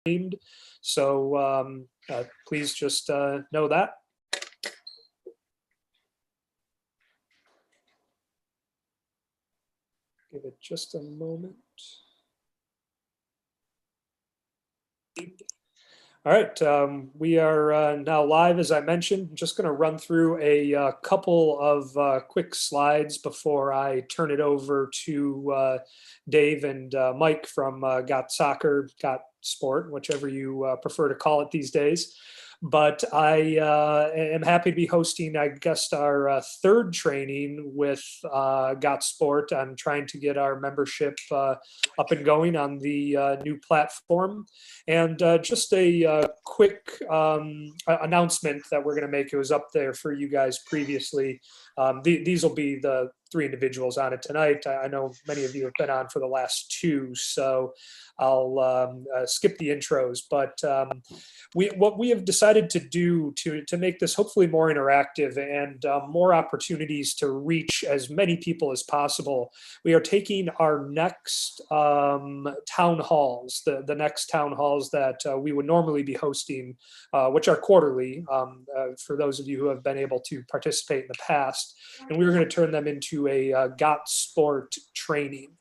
streamed. So please just know that. Give it just a moment. All right, we are now live, as I mentioned. I'm just going to run through a couple of quick slides before I turn it over to Dave and Mike from GotSport, whichever you prefer to call it these days. But I am happy to be hosting, I guess, our third training with GotSport. I'm trying to get our membership up and going on the new platform. And just a quick announcement that we're going to make. It was up there for you guys previously. These will be the three individuals on it tonight. I know many of you have been on for the last two, so I'll skip the intros. But what we have decided to do to make this hopefully more interactive and more opportunities to reach as many people as possible, we are taking our next town halls, the next town halls that we would normally be hosting, which are quarterly, for those of you who have been able to participate in the past. And we were going to turn them into a GotSport training.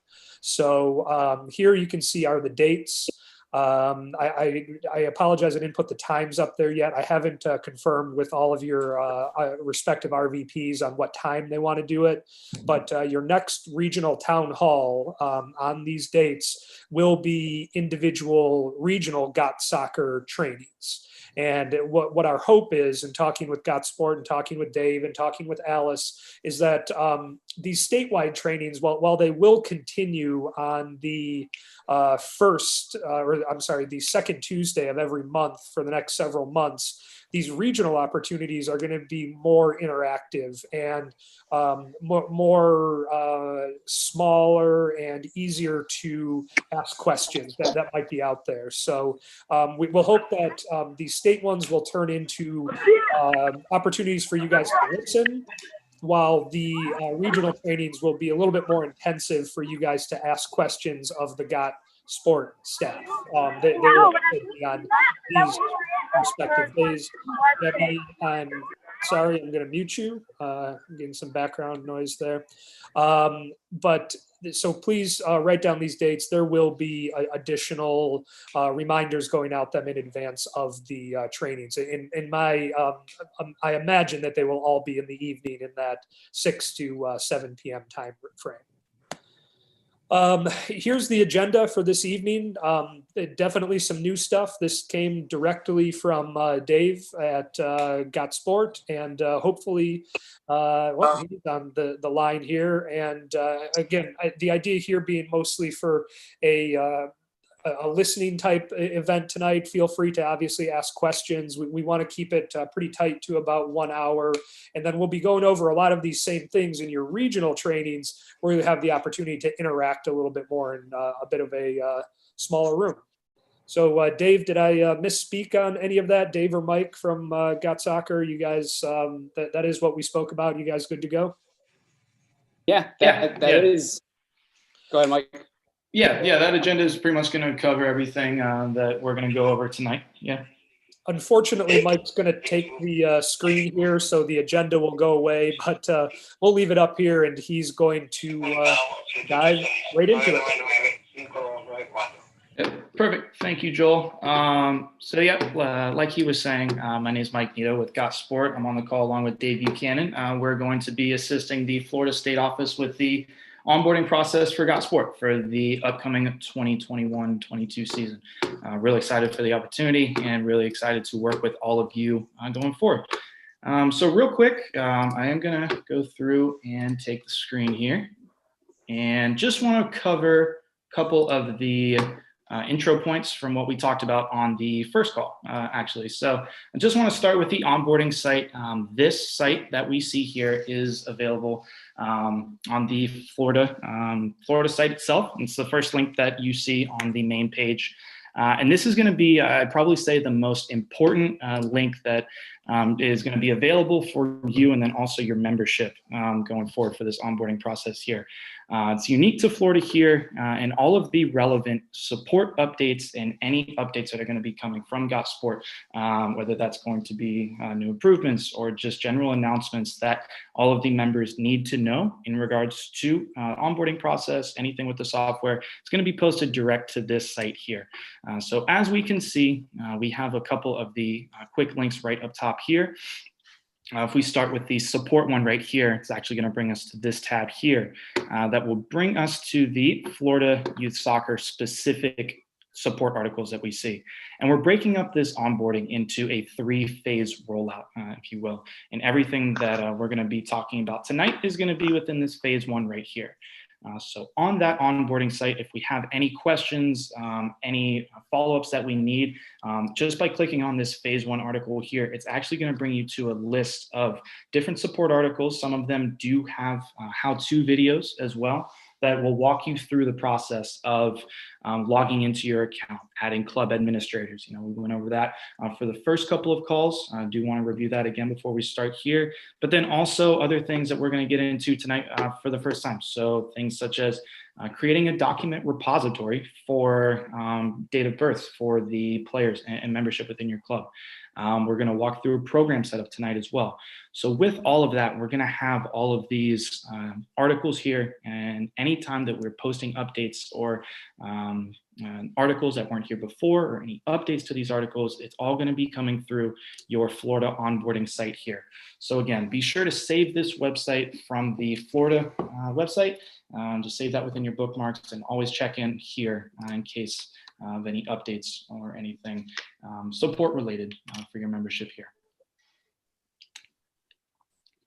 So here you can see are the dates. I apologize, I didn't put the times up there yet. I haven't confirmed with all of your respective RVPs on what time they want to do it. But your next regional town hall on these dates will be individual regional GotSoccer trainings. And what our hope is, in talking with GotSport and talking with Dave and talking with Alice, is that these statewide trainings, while they will continue on the the second Tuesday of every month for the next several months, these regional opportunities are going to be more interactive and more smaller and easier to ask questions that might be out there. So we will hope that these state ones will turn into opportunities for you guys to listen, while the regional trainings will be a little bit more intensive for you guys to ask questions of the GotSport staff. They will be on these respective days. Debbie, I'm sorry, I'm going to mute you. I'm getting some background noise there. So please write down these dates. There will be additional reminders going out them in advance of the trainings. I imagine that they will all be in the evening in that 6 to 7 p.m. time frame. Here's the agenda for this evening. Definitely some new stuff. This came directly from Dave at GotSport, and hopefully, well, he's on the line here. And again, the idea here being mostly for a listening type event tonight. Feel free to obviously ask questions. We want to keep it pretty tight to about 1 hour. And then we'll be going over a lot of these same things in your regional trainings, where you have the opportunity to interact a little bit more in a bit of a smaller room. So Dave, did I misspeak on any of that? Dave or Mike from GotSoccer, you guys, that is what we spoke about. You guys good to go? Yeah, that is. Go ahead, Mike. Yeah, that agenda is pretty much going to cover everything that we're going to go over tonight. Yeah. Unfortunately, Mike's going to take the screen here, so the agenda will go away, but we'll leave it up here, and he's going to dive right into it. Yeah, perfect. Thank you, Joel. Like he was saying, my name is Mike Nito with GotSport. I'm on the call along with Dave Buchanan. We're going to be assisting the Florida State office with the onboarding process for GotSport for the upcoming 2021-22 season. Really excited for the opportunity and really excited to work with all of you going forward. So real quick, I am going to go through and take the screen here and just want to cover a couple of the intro points from what we talked about on the first call, actually. So I just want to start with the onboarding site. This site that we see here is available on the Florida site itself. It's the first link that you see on the main page. And this is going to be, I'd probably say, the most important link that is going to be available for you and then also your membership going forward for this onboarding process here. It's unique to Florida here, and all of the relevant support updates and any updates that are going to be coming from GotSport, whether that's going to be new improvements or just general announcements that all of the members need to know in regards to onboarding process, anything with the software, it's going to be posted direct to this site here. So as we can see, we have a couple of the quick links right up top here. If we start with the support one right here, it's actually going to bring us to this tab here that will bring us to the Florida Youth Soccer specific support articles that we see. And we're breaking up this onboarding into a 3-phase rollout, if you will. And everything that we're going to be talking about tonight is going to be within this phase 1 right here. So on that onboarding site, if we have any questions, any follow-ups that we need, just by clicking on this phase 1 article here, it's actually going to bring you to a list of different support articles. Some of them do have how-to videos as well that will walk you through the process of logging into your account, adding club administrators. You know, we went over that for the first couple of calls. I do want to review that again before we start here, but then also other things that we're going to get into tonight for the first time. So things such as creating a document repository for date of birth for the players and membership within your club. We're going to walk through a program setup tonight as well. So with all of that, we're going to have all of these articles here, and anytime that we're posting updates or articles that weren't here before or any updates to these articles, it's all going to be coming through your Florida onboarding site here. So again, be sure to save this website from the Florida website. Just save that within your bookmarks and always check in here in case of any updates or anything support related for your membership here.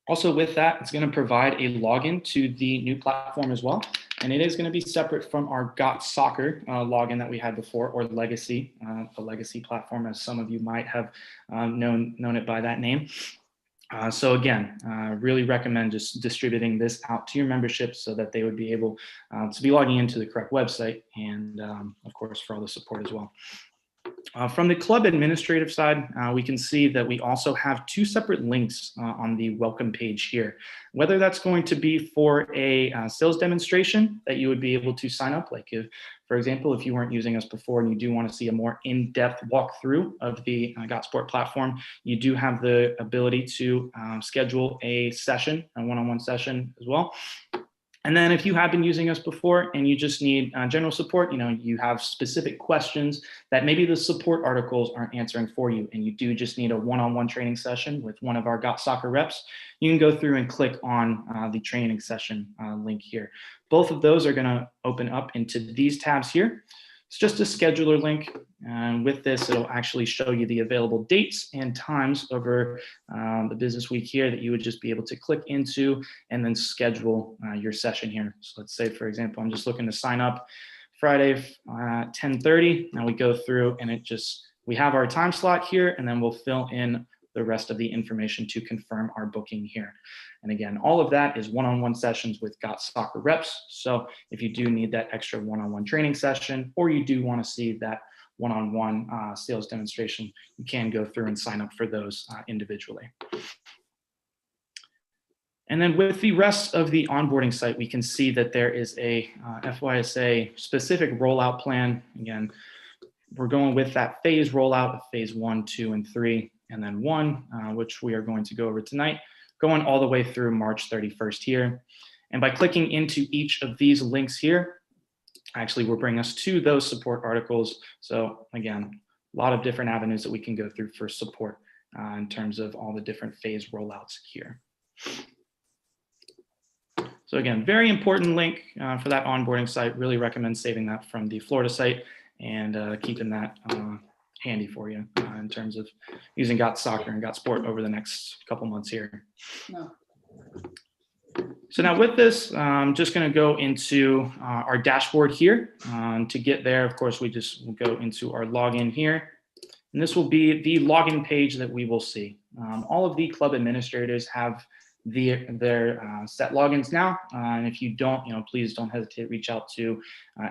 Also with that, it's going to provide a login to the new platform as well. And it is going to be separate from our GotSoccer login that we had before, or Legacy, the Legacy platform, as some of you might have known it by that name. So again, really recommend just distributing this out to your membership so that they would be able to be logging into the correct website, and of course for all the support as well. From the club administrative side, we can see that we also have 2 separate links on the welcome page here. Whether that's going to be for a sales demonstration that you would be able to sign up, like if, for example, if you weren't using us before and you do want to see a more in-depth walkthrough of the GotSport platform, you do have the ability to schedule a session, a one-on-one session as well. And then if you have been using us before and you just need general support, you know, you have specific questions that maybe the support articles aren't answering for you, and you do just need a one-on-one training session with one of our GotSoccer reps, you can go through and click on the training session link here. Both of those are going to open up into these tabs here. It's just a scheduler link, and with this, it'll actually show you the available dates and times over the business week here that you would just be able to click into and then schedule your session here. So let's say, for example, I'm just looking to sign up Friday 10:30. Now we go through and we have our time slot here, and then we'll fill in the rest of the information to confirm our booking here. And again, all of that is one-on-one sessions with GotSoccer reps. So if you do need that extra one-on-one training session, or you do want to see that one-on-one sales demonstration, you can go through and sign up for those individually. And then with the rest of the onboarding site, we can see that there is a FYSA specific rollout plan. Again, we're going with that phase rollout of phase 1, 2, and 3, and then 1, which we are going to go over tonight, going all the way through March 31st here. And by clicking into each of these links here, actually will bring us to those support articles. So again, a lot of different avenues that we can go through for support in terms of all the different phase rollouts here. So again, very important link for that onboarding site. Really recommend saving that from the Florida site and keeping that handy for you in terms of using GotSoccer and GotSport over the next couple months here. No. So now with this, I'm just going to go into our dashboard here. To get there, of course, we just will go into our login here. And this will be the login page that we will see. All of the club administrators have their set logins now. And if you don't, please don't hesitate to reach out to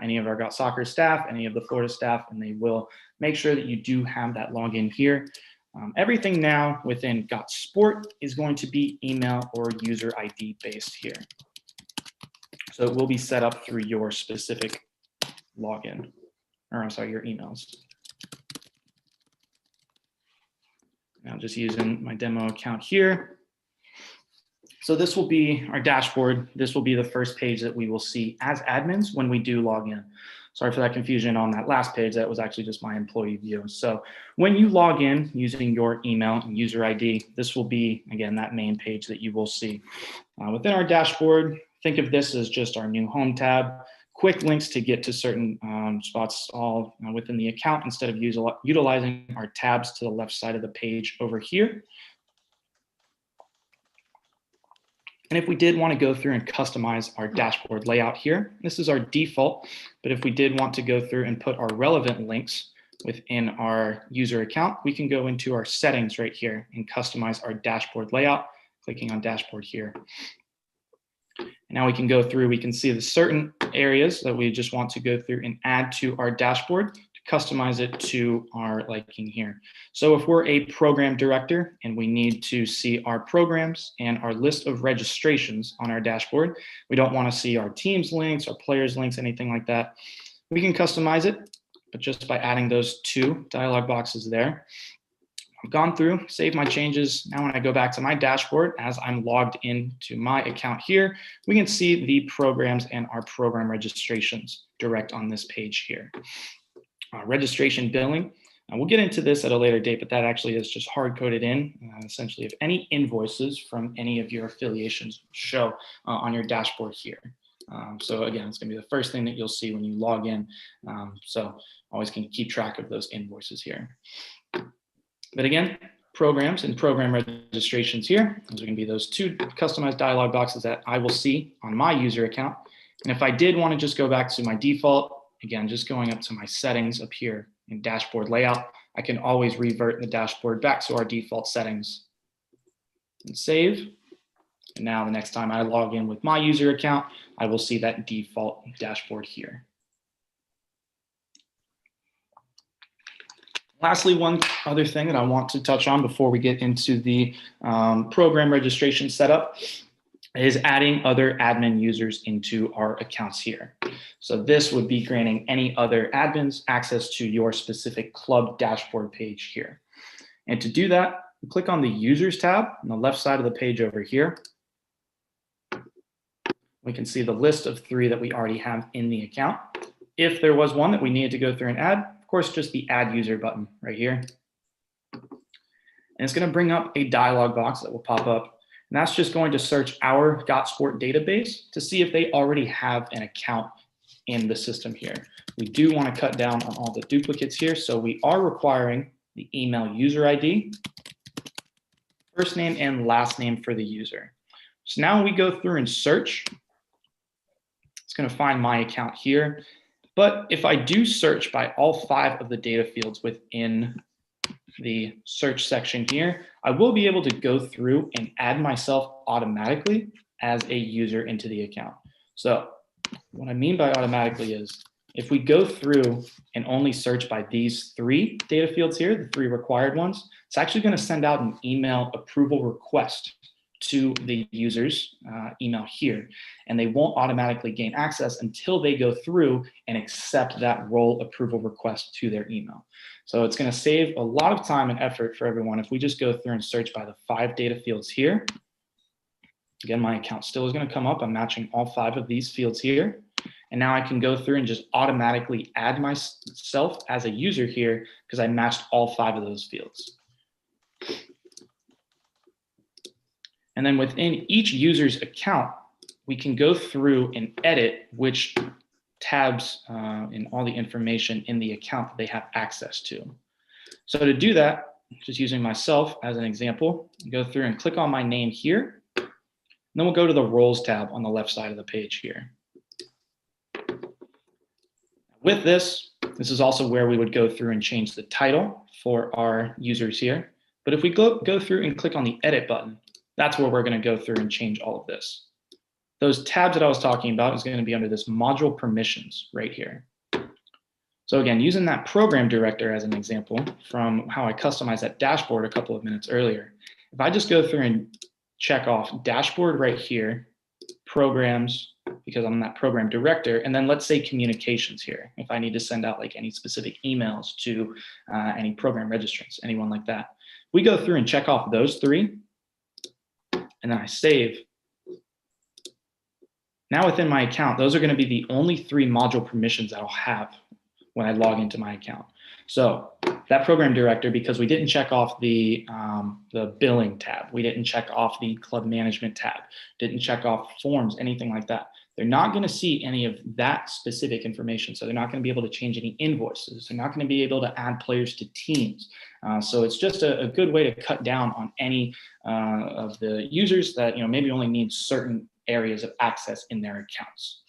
any of our GotSoccer staff, any of the Florida staff, and they will make sure that you do have that login here. Everything now within GotSport is going to be email or user ID based here. So it will be set up through your specific login, or I'm sorry, your emails. Now just using my demo account here. So this will be our dashboard. This will be the first page that we will see as admins when we do log in. Sorry for that confusion on that last page. That was actually just my employee view. So when you log in using your email and user ID, this will be, again, that main page that you will see. Within our dashboard, think of this as just our new home tab, quick links to get to certain spots all within the account instead of utilizing our tabs to the left side of the page over here. And if we did want to go through and customize our dashboard layout here, this is our default, but if we did want to go through and put our relevant links within our user account, we can go into our settings right here and customize our dashboard layout, clicking on dashboard here. And now we can go through, we can see the certain areas that we just want to go through and add to our dashboard to customize it to our liking here. So if we're a program director and we need to see our programs and our list of registrations on our dashboard, we don't want to see our teams links, our players links, anything like that. We can customize it, but just by adding those two dialog boxes there. I've gone through, saved my changes. Now when I go back to my dashboard, as I'm logged into my account here, we can see the programs and our program registrations direct on this page here. Registration billing, we'll get into this at a later date, but that actually is just hard-coded in, essentially, if any invoices from any of your affiliations show on your dashboard here. So again, it's gonna be the first thing that you'll see when you log in. So always can keep track of those invoices here. But again, programs and program registrations here, those are gonna be those two customized dialog boxes that I will see on my user account. And if I did wanna just go back to my default, again, just going up to my settings up here in dashboard layout, I can always revert the dashboard back to our default settings and save. And now the next time I log in with my user account, I will see that default dashboard here. Lastly, one other thing that I want to touch on before we get into the program registration setup is adding other admin users into our accounts here. So this would be granting any other admins access to your specific club dashboard page here. And to do that, click on the users tab on the left side of the page over here. We can see the list of 3 that we already have in the account. If there was one that we needed to go through and add, of course, just the add user button right here. And it's going to bring up a dialog box that will pop up. And that's just going to search our GotSport database to see if they already have an account in the system here. We do want to cut down on all the duplicates here. So we are requiring the email user ID, first name and last name for the user. So now we go through and search. It's going to find my account here. But if I do search by all 5 of the data fields within the search section here, I will be able to go through and add myself automatically as a user into the account. So what I mean by automatically is if we go through and only search by these 3 data fields here, the 3 required ones, it's actually going to send out an email approval request to the user's email here. And they won't automatically gain access until they go through and accept that role approval request to their email. So it's going to save a lot of time and effort for everyone if we just go through and search by the 5 data fields here. Again, my account still is going to come up. I'm matching all 5 of these fields here. And now I can go through and just automatically add myself as a user here because I matched all 5 of those fields. And then within each user's account, we can go through and edit which tabs and all the information in the account that they have access to. So to do that, just using myself as an example, go through and click on my name here. And then we'll go to the roles tab on the left side of the page here. With this, this is also where we would go through and change the title for our users here. But if we go through and click on the edit button, that's where we're going to go through and change all of this. Those tabs that I was talking about is going to be under this module permissions right here. So again, using that program director as an example from how I customized that dashboard a couple of minutes earlier, if I just go through and check off dashboard right here, programs, because I'm that program director. And then let's say communications here, if I need to send out like any specific emails to any program registrants, anyone like that. We go through and check off those 3, and then I save. Now within my account, those are going to be the only 3 module permissions that I'll have when I log into my account. So that program director, because we didn't check off the billing tab, we didn't check off the club management tab, didn't check off forms, anything like that. They're not going to see any of that specific information. So they're not going to be able to change any invoices. They're not going to be able to add players to teams. So it's just a good way to cut down on any of the users that maybe only need certain areas of access in their accounts.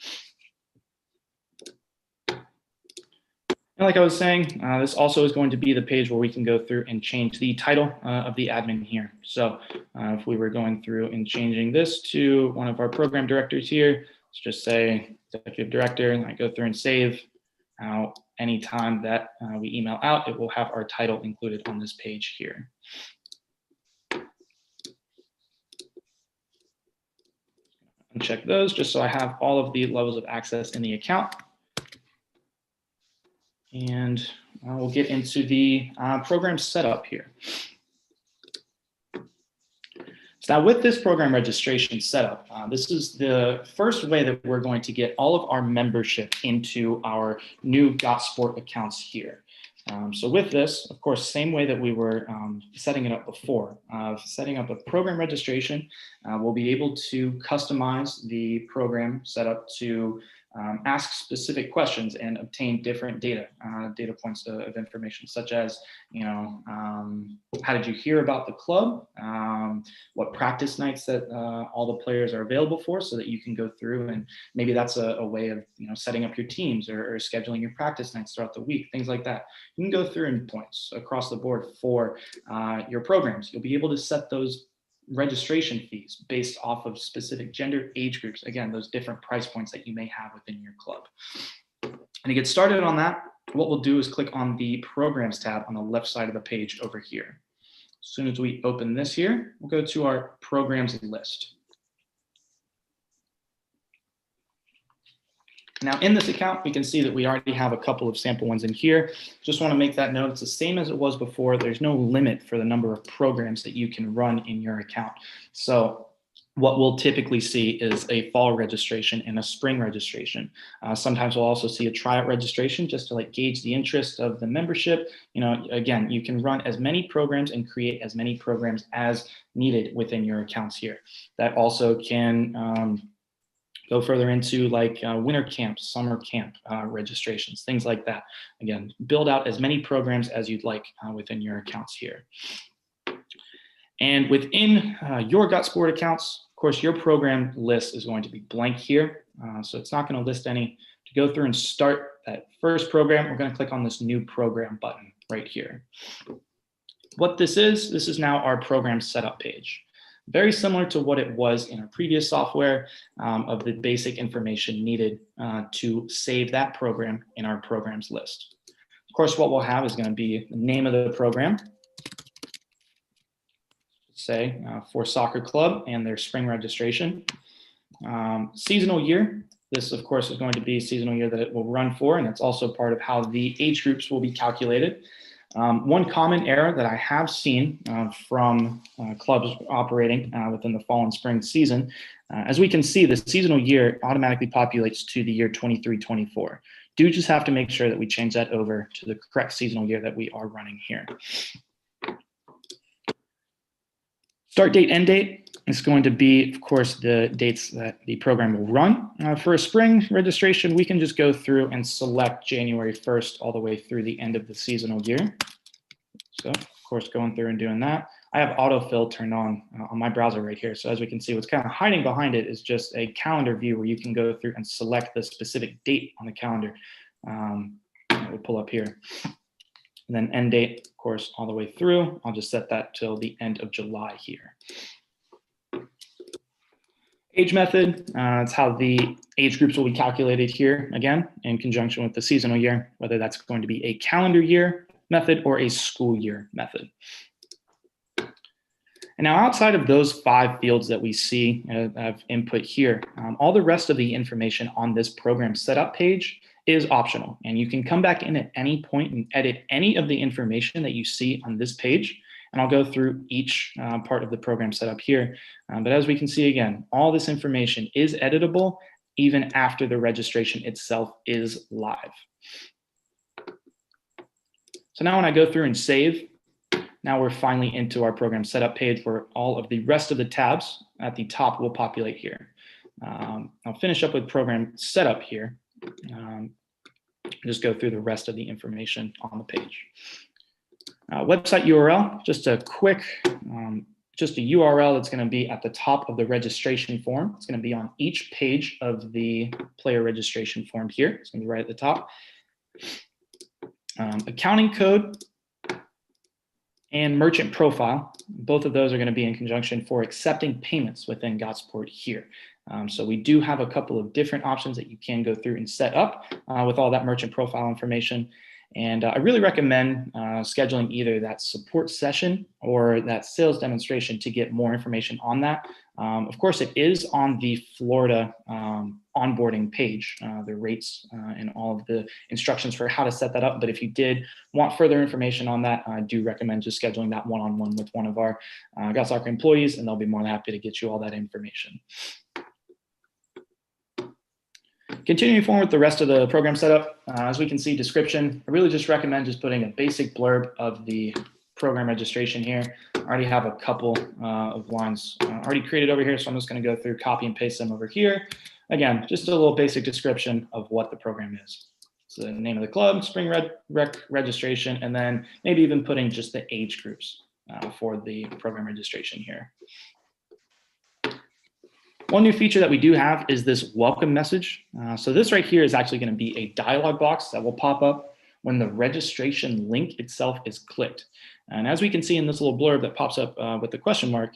And like I was saying, this also is going to be the page where we can go through and change the title of the admin here. So if we were going through and changing this to one of our program directors here, let's just say executive director, and I go through and save. Anytime that we email out, it will have our title included on this page here. Uncheck those just so I have all of the levels of access in the account. And we'll get into the program setup here. So now with this program registration setup, this is the first way that we're going to get all of our membership into our new GotSport accounts here. So with this, of course, same way that we were setting it up before, setting up a program registration, we'll be able to customize the program setup to ask specific questions and obtain different data points of information, such as, how did you hear about the club? What practice nights that all the players are available for, so that you can go through and maybe that's a way of, setting up your teams or scheduling your practice nights throughout the week, things like that. You can go through and points across the board for your programs. You'll be able to set those registration fees based off of specific gender, age groups. Again, those different price points that you may have within your club. And to get started on that, what we'll do is click on the programs tab on the left side of the page over here. As soon as we open this here, we'll go to our programs list. Now in this account, we can see that we already have a couple of sample ones in here. Just want to make that note, it's the same as it was before. There's no limit for the number of programs that you can run in your account. So what we'll typically see is a fall registration and a spring registration. Sometimes we'll also see a tryout registration just to gauge the interest of the membership. Again, you can run as many programs and create as many programs as needed within your accounts here. That also can go further into winter camp, summer camp registrations, things like that. Again, build out as many programs as you'd like within your accounts here. And within your GotSport accounts, of course, your program list is going to be blank here. So it's not going to list any. To go through and start that first program, we're going to click on this new program button right here. What this is now our program setup page. Very similar to what it was in our previous software of the basic information needed to save that program in our programs list. Of course, what we'll have is going to be the name of the program, say for soccer club and their spring registration. Seasonal year, this of course is going to be a seasonal year that it will run for, and it's also part of how the age groups will be calculated. One common error that I have seen from clubs operating within the fall and spring season, as we can see, the seasonal year automatically populates to the year 23-24. Do just have to make sure that we change that over to the correct seasonal year that we are running here. Start date, end date is going to be, of course, the dates that the program will run. For a spring registration, we can just go through and select January 1st all the way through the end of the seasonal year. So, of course, going through and doing that. I have autofill turned on my browser right here. So as we can see, what's kind of hiding behind it is just a calendar view where you can go through and select the specific date on the calendar. We'll pull up here. And then end date, of course, all the way through. I'll just set that till the end of July here. Age method, it's how the age groups will be calculated here, again, in conjunction with the seasonal year, whether that's going to be a calendar year method or a school year method. And now outside of those 5 fields that we see of input here, all the rest of the information on this program setup page is optional. And you can come back in at any point and edit any of the information that you see on this page. And I'll go through each part of the program setup here. But as we can see again, all this information is editable even after the registration itself is live. So now when I go through and save, now we're finally into our program setup page where all of the rest of the tabs at the top will populate here. I'll finish up with program setup here. Just go through the rest of the information on the page. Website URL, just a quick, just a URL that's going to be at the top of the registration form. It's going to be on each page of the player registration form here. It's going to be right at the top. Accounting code and merchant profile, both of those are going to be in conjunction for accepting payments within GotSport here. So we do have a couple of different options that you can go through and set up with all that merchant profile information. And I really recommend scheduling either that support session or that sales demonstration to get more information on that. Of course, it is on the Florida onboarding page, the rates and all of the instructions for how to set that up. But if you did want further information on that, I do recommend just scheduling that one-on-one with one of our GotSoccer employees, and they'll be more than happy to get you all that information. Continuing forward with the rest of the program setup, as we can see, description, I really just recommend just putting a basic blurb of the program registration here. I already have a couple of lines already created over here, so I'm just going to go through, copy and paste them over here. Again, just a little basic description of what the program is. So the name of the club, spring rec registration, and then maybe even putting just the age groups for the program registration here. One new feature that we do have is this welcome message. So this right here is actually going to be a dialog box that will pop up when the registration link itself is clicked. And as we can see in this little blurb that pops up with the question mark,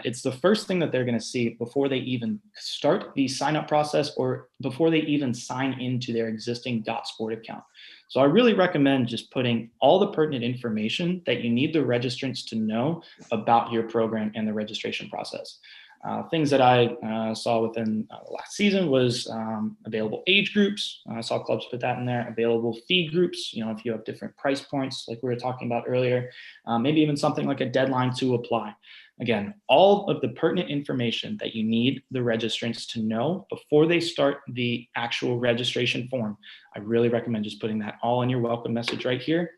it's the first thing that they're going to see before they even start the sign up process or before they even sign into their existing GotSport account. So I really recommend just putting all the pertinent information that you need the registrants to know about your program and the registration process. Things that I saw within the last season was available age groups. I saw clubs put that in there. Available fee groups, you know, if you have different price points like we were talking about earlier, maybe even something like a deadline to apply. Again, all of the pertinent information that you need the registrants to know before they start the actual registration form. I really recommend just putting that all in your welcome message right here,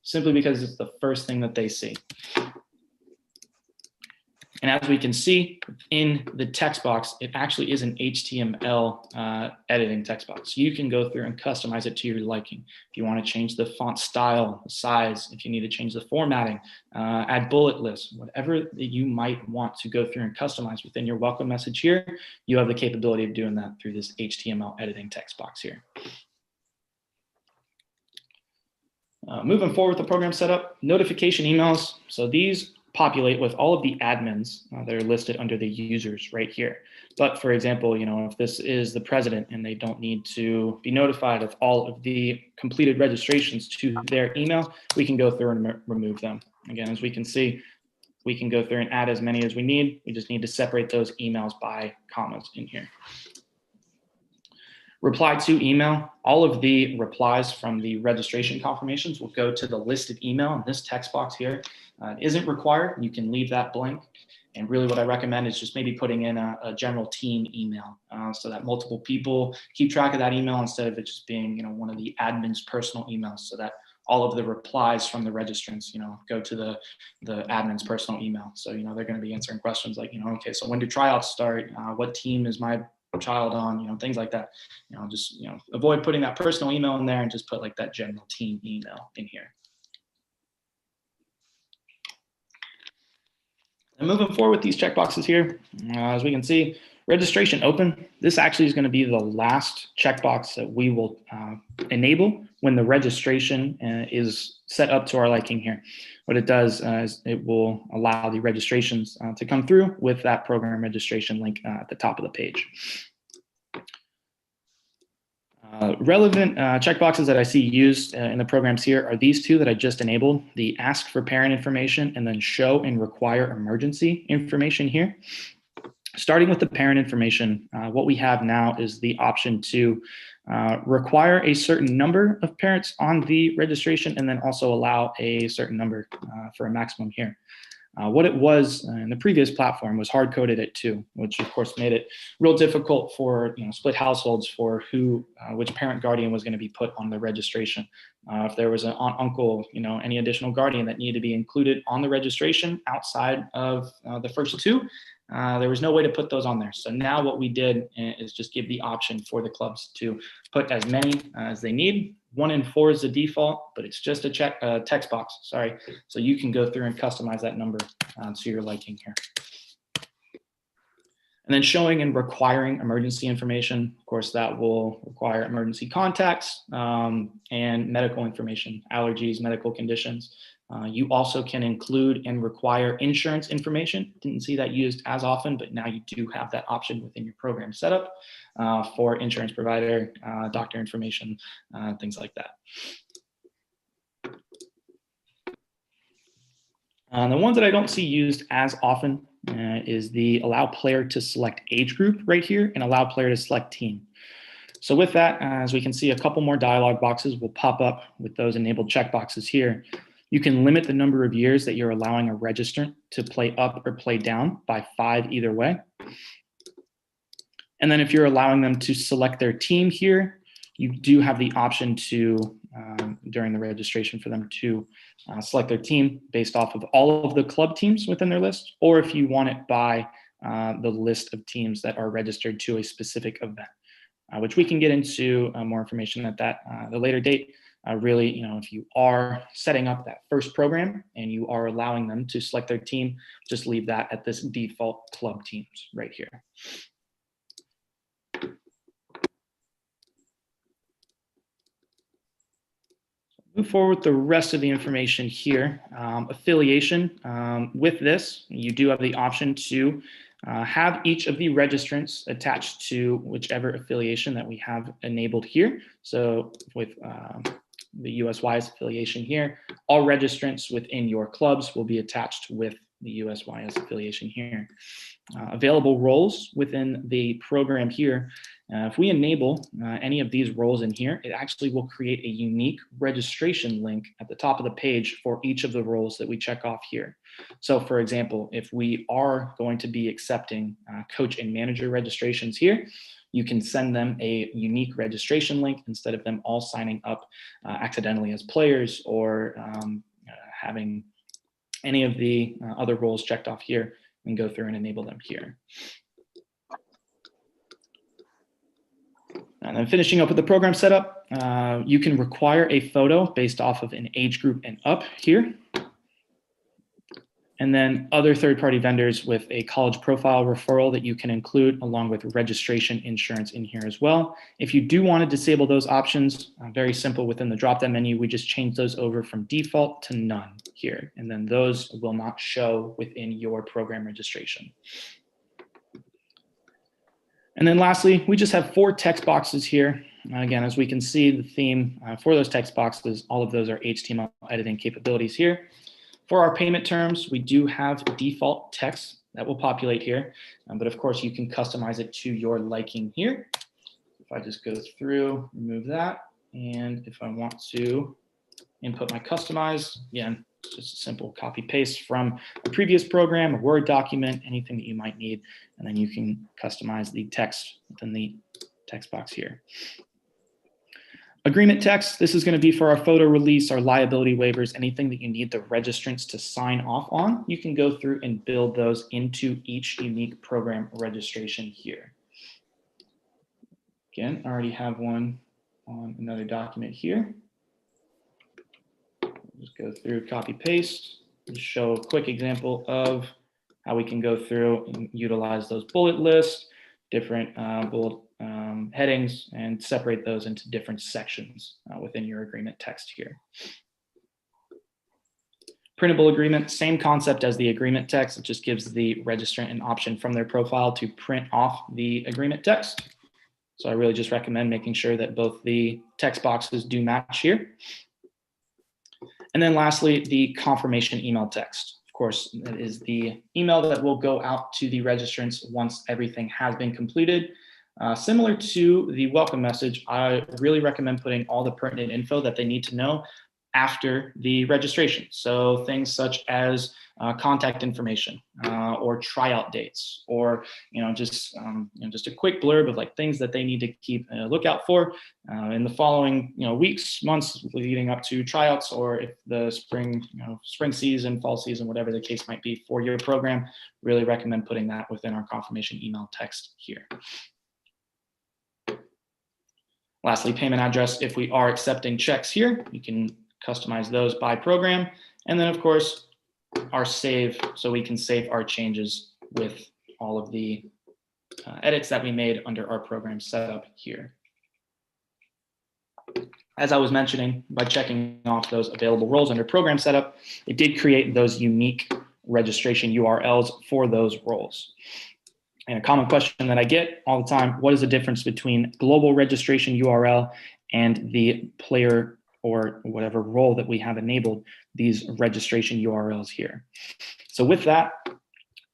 simply because it's the first thing that they see. And as we can see in the text box, it actually is an HTML editing text box. So you can go through and customize it to your liking. If you want to change the font style, the size, if you need to change the formatting, add bullet lists, whatever that you might want to go through and customize within your welcome message here, you have the capability of doing that through this HTML editing text box here. Moving forward with the program setup, notification emails. So these populate with all of the admins that are listed under the users right here. But for example, you know, if this is the president and they don't need to be notified of all of the completed registrations to their email, we can go through and remove them. Again, as we can see, we can go through and add as many as we need. We just need to separate those emails by commas in here. Reply to email, all of the replies from the registration confirmations will go to the listed email in this text box here. It isn't required, you can leave that blank. And really what I recommend is just maybe putting in a general team email so that multiple people keep track of that email instead of it just being, you know, one of the admin's personal emails, so that all of the replies from the registrants, you know, go to the admin's personal email. So, you know, they're going to be answering questions like, you know, okay, so when do tryouts start? What team is my child on, you know, things like that. You know, just, you know, avoid putting that personal email in there and just put like that general team email in here. And moving forward with these checkboxes here, as we can see, registration open. This actually is going to be the last checkbox that we will enable when the registration is set up to our liking here. What it does is it will allow the registrations to come through with that program registration link at the top of the page. Relevant checkboxes that I see used in the programs here are these two that I just enabled, the ask for parent information and then show and require emergency information here. Starting with the parent information, what we have now is the option to require a certain number of parents on the registration and then also allow a certain number for a maximum here. What it was in the previous platform was hard-coded at 2, which of course made it real difficult for split households for which parent guardian was going to be put on the registration. If there was an aunt, uncle, any additional guardian that needed to be included on the registration outside of the first 2, there was no way to put those on there. So now what we did is just give the option for the clubs to put as many as they need. 1 in 4 is the default, but it's just a text box, sorry. So you can go through and customize that number to your liking here. And then showing and requiring emergency information. Of course, that will require emergency contacts and medical information, allergies, medical conditions. You also can include and require insurance information. Didn't see that used as often, but now you do have that option within your program setup for insurance provider, doctor information, things like that. The ones that I don't see used as often is the allow player to select age group right here and allow player to select team. So with that, as we can see, a couple more dialog boxes will pop up with those enabled checkboxes here. You can limit the number of years that you're allowing a registrant to play up or play down by 5 either way. And then if you're allowing them to select their team here, you do have the option to, during the registration, for them to select their team based off of all of the club teams within their list, or if you want it by the list of teams that are registered to a specific event, which we can get into more information at the later date. Really, if you are setting up that first program and you are allowing them to select their team, just leave that at this default club teams right here. Move forward with the rest of the information here. Affiliation. With this, you do have the option to have each of the registrants attached to whichever affiliation that we have enabled here. So with the USYS affiliation here, all registrants within your clubs will be attached with the USYS affiliation here. Available roles within the program here. If we enable any of these roles in here, it actually will create a unique registration link at the top of the page for each of the roles that we check off here. So for example, if we are going to be accepting coach and manager registrations here, you can send them a unique registration link instead of them all signing up accidentally as players or having any of the other roles checked off here, and go through and enable them here. And then finishing up with the program setup, you can require a photo based off of an age group and up here. And then other third-party vendors with a college profile referral that you can include along with registration insurance in here as well. If you do want to disable those options, very simple within the drop-down menu, we just change those over from default to none here. And then those will not show within your program registration. And then lastly, we just have 4 text boxes here. Again, as we can see, the theme for those text boxes, all of those are HTML editing capabilities here. For our payment terms, we do have default text that will populate here, but of course you can customize it to your liking here. If I just go through, remove that, and if I want to input my customize, again, it's just a simple copy paste from a previous program, a Word document, anything that you might need, and then you can customize the text within the text box here. Agreement text, this is going to be for our photo release, our liability waivers, anything that you need the registrants to sign off on. You can go through and build those into each unique program registration here. Again, I already have one on another document here. Just go through, copy, paste, and show a quick example of how we can go through and utilize those bullet lists, different bullet headings, and separate those into different sections within your agreement text here. Printable agreement, same concept as the agreement text. It just gives the registrant an option from their profile to print off the agreement text. So I really just recommend making sure that both the text boxes do match here. And then lastly, the confirmation email text. Of course, that is the email that will go out to the registrants once everything has been completed. Similar to the welcome message, I really recommend putting all the pertinent info that they need to know after the registration. So things such as contact information or tryout dates, or just a quick blurb of like things that they need to keep a lookout for in the following weeks, months leading up to tryouts, or if the spring season, fall season, whatever the case might be for your program. Really recommend putting that within our confirmation email text here. Lastly, payment address. If we are accepting checks here, you can customize those by program. And then of course, our save, so we can save our changes with all of the edits that we made under our program setup here. As I was mentioning, by checking off those available roles under program setup, it did create those unique registration URLs for those roles. And a common question that I get all the time, what is the difference between global registration URL and the player or whatever role that we have enabled these registration URLs here? So with that,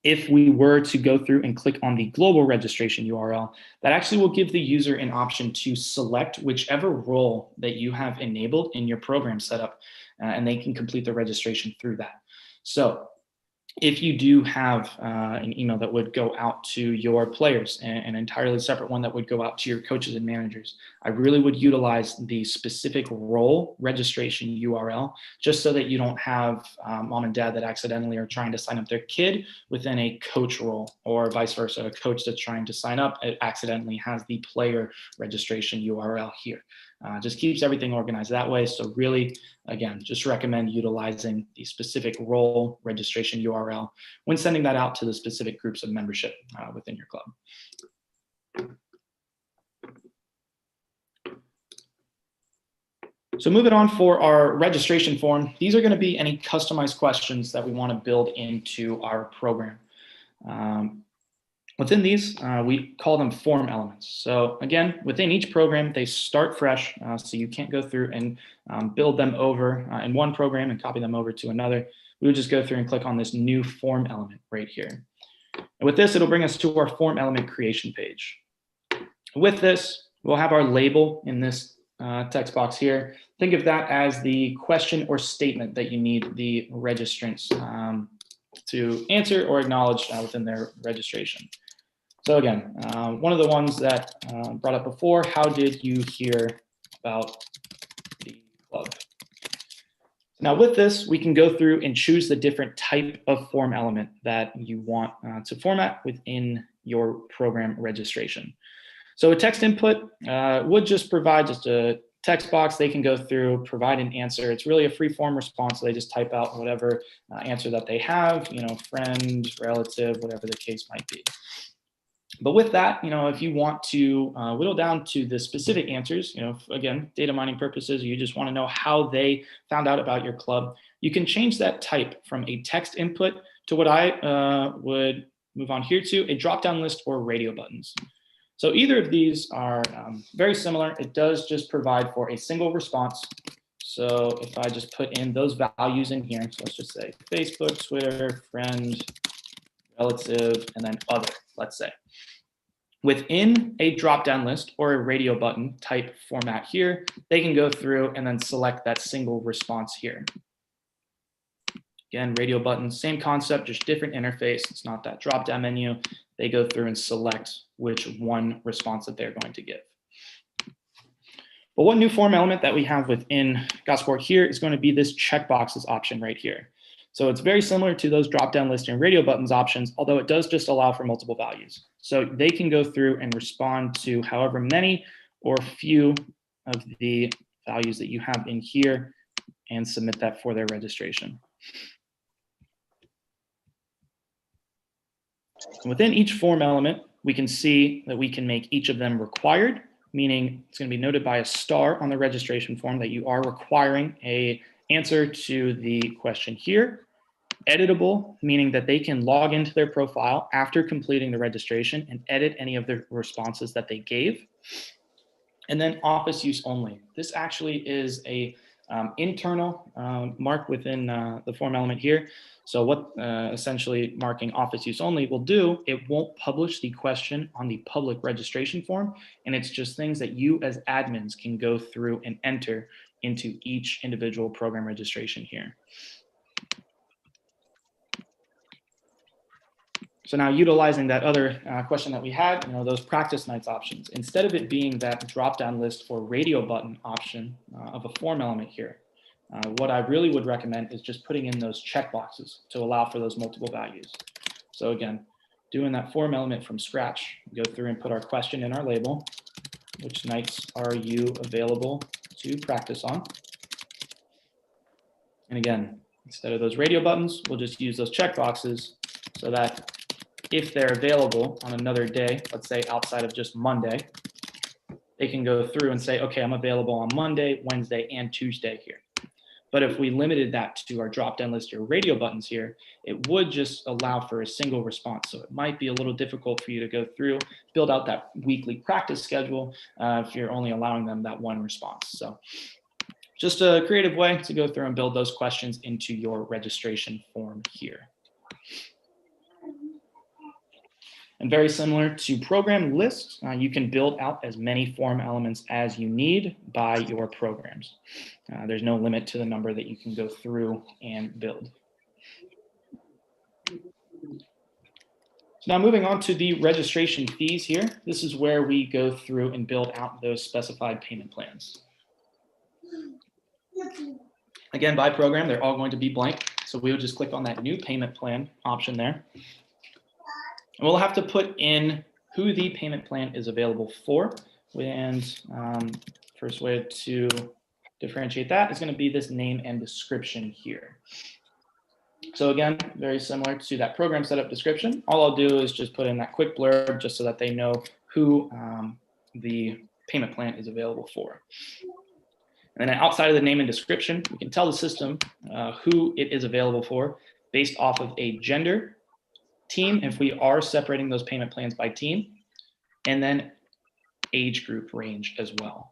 if we were to go through and click on the global registration URL, that actually will give the user an option to select whichever role that you have enabled in your program setup, and they can complete the registration through that. So if you do have an email that would go out to your players, and an entirely separate one that would go out to your coaches and managers, I really would utilize the specific role registration URL, just so that you don't have mom and dad that accidentally are trying to sign up their kid within a coach role, or vice versa. A coach that's trying to sign up, it accidentally has the player registration URL here. Just keeps everything organized that way. So really, again, just recommend utilizing the specific role registration URL when sending that out to the specific groups of membership within your club. So moving on for our registration form, these are going to be any customized questions that we want to build into our program. Within these, we call them form elements. So again, within each program, they start fresh, so you can't go through and build them over in one program and copy them over to another. We would just go through and click on this new form element right here. And with this, it'll bring us to our form element creation page. With this, we'll have our label in this text box here. Think of that as the question or statement that you need the registrants to answer or acknowledge within their registration. So again, one of the ones that brought up before, how did you hear about the club? Now with this, we can go through and choose the different type of form element that you want to format within your program registration. So a text input would just provide just a text box. They can go through, provide an answer. It's really a free form response. So they just type out whatever answer that they have, friend, relative, whatever the case might be. But with that, if you want to whittle down to the specific answers, again, data mining purposes, you just want to know how they found out about your club, you can change that type from a text input to what I would move on here to a drop-down list or radio buttons. So either of these are very similar. It does just provide for a single response. So if I just put in those values in here, so let's just say Facebook, Twitter, friend, relative, and then other, let's say. Within a drop-down list or a radio button type format here, they can go through and then select that single response here. Again, radio button, same concept, just different interface. It's not that drop-down menu. They go through and select which one response that they're going to give. But one new form element that we have within GotSport here is going to be this checkboxes option right here. So it's very similar to those drop-down list and radio buttons options, although it does just allow for multiple values. So they can go through and respond to however many or few of the values that you have in here and submit that for their registration. And within each form element, we can see that we can make each of them required, meaning it's going to be noted by a star on the registration form that you are requiring an answer to the question here. Editable, meaning that they can log into their profile after completing the registration and edit any of the responses that they gave. And then office use only. This actually is a internal mark within the form element here. So what essentially marking office use only will do, it won't publish the question on the public registration form, and it's just things that you as admins can go through and enter into each individual program registration here. So now utilizing that other question that we had, those practice nights options, instead of it being that drop-down list for radio button option of a form element here, what I really would recommend is just putting in those checkboxes to allow for those multiple values. So again, doing that form element from scratch, go through and put our question in our label. Which nights are you available to practice on? And again, instead of those radio buttons, we'll just use those checkboxes so that if they're available on another day, let's say outside of just Monday, they can go through and say, okay, I'm available on Monday, Wednesday, and Tuesday here. But if we limited that to our drop-down list or radio buttons here, it would just allow for a single response. So it might be a little difficult for you to go through, build out that weekly practice schedule if you're only allowing them that one response. So just a creative way to go through and build those questions into your registration form here. And very similar to program lists, you can build out as many form elements as you need by your programs. There's no limit to the number that you can go through and build. So now moving on to the registration fees here. This is where we go through and build out those specified payment plans. Again, by program, they're all going to be blank. So we'll just click on that new payment plan option there. And we'll have to put in who the payment plan is available for. And first way to differentiate that is going to be this name and description here. So again, very similar to that program setup description. All I'll do is just put in that quick blurb just so that they know who the payment plan is available for. And then outside of the name and description, we can tell the system who it is available for based off of a gender, team, if we are separating those payment plans by team, and then age group range as well.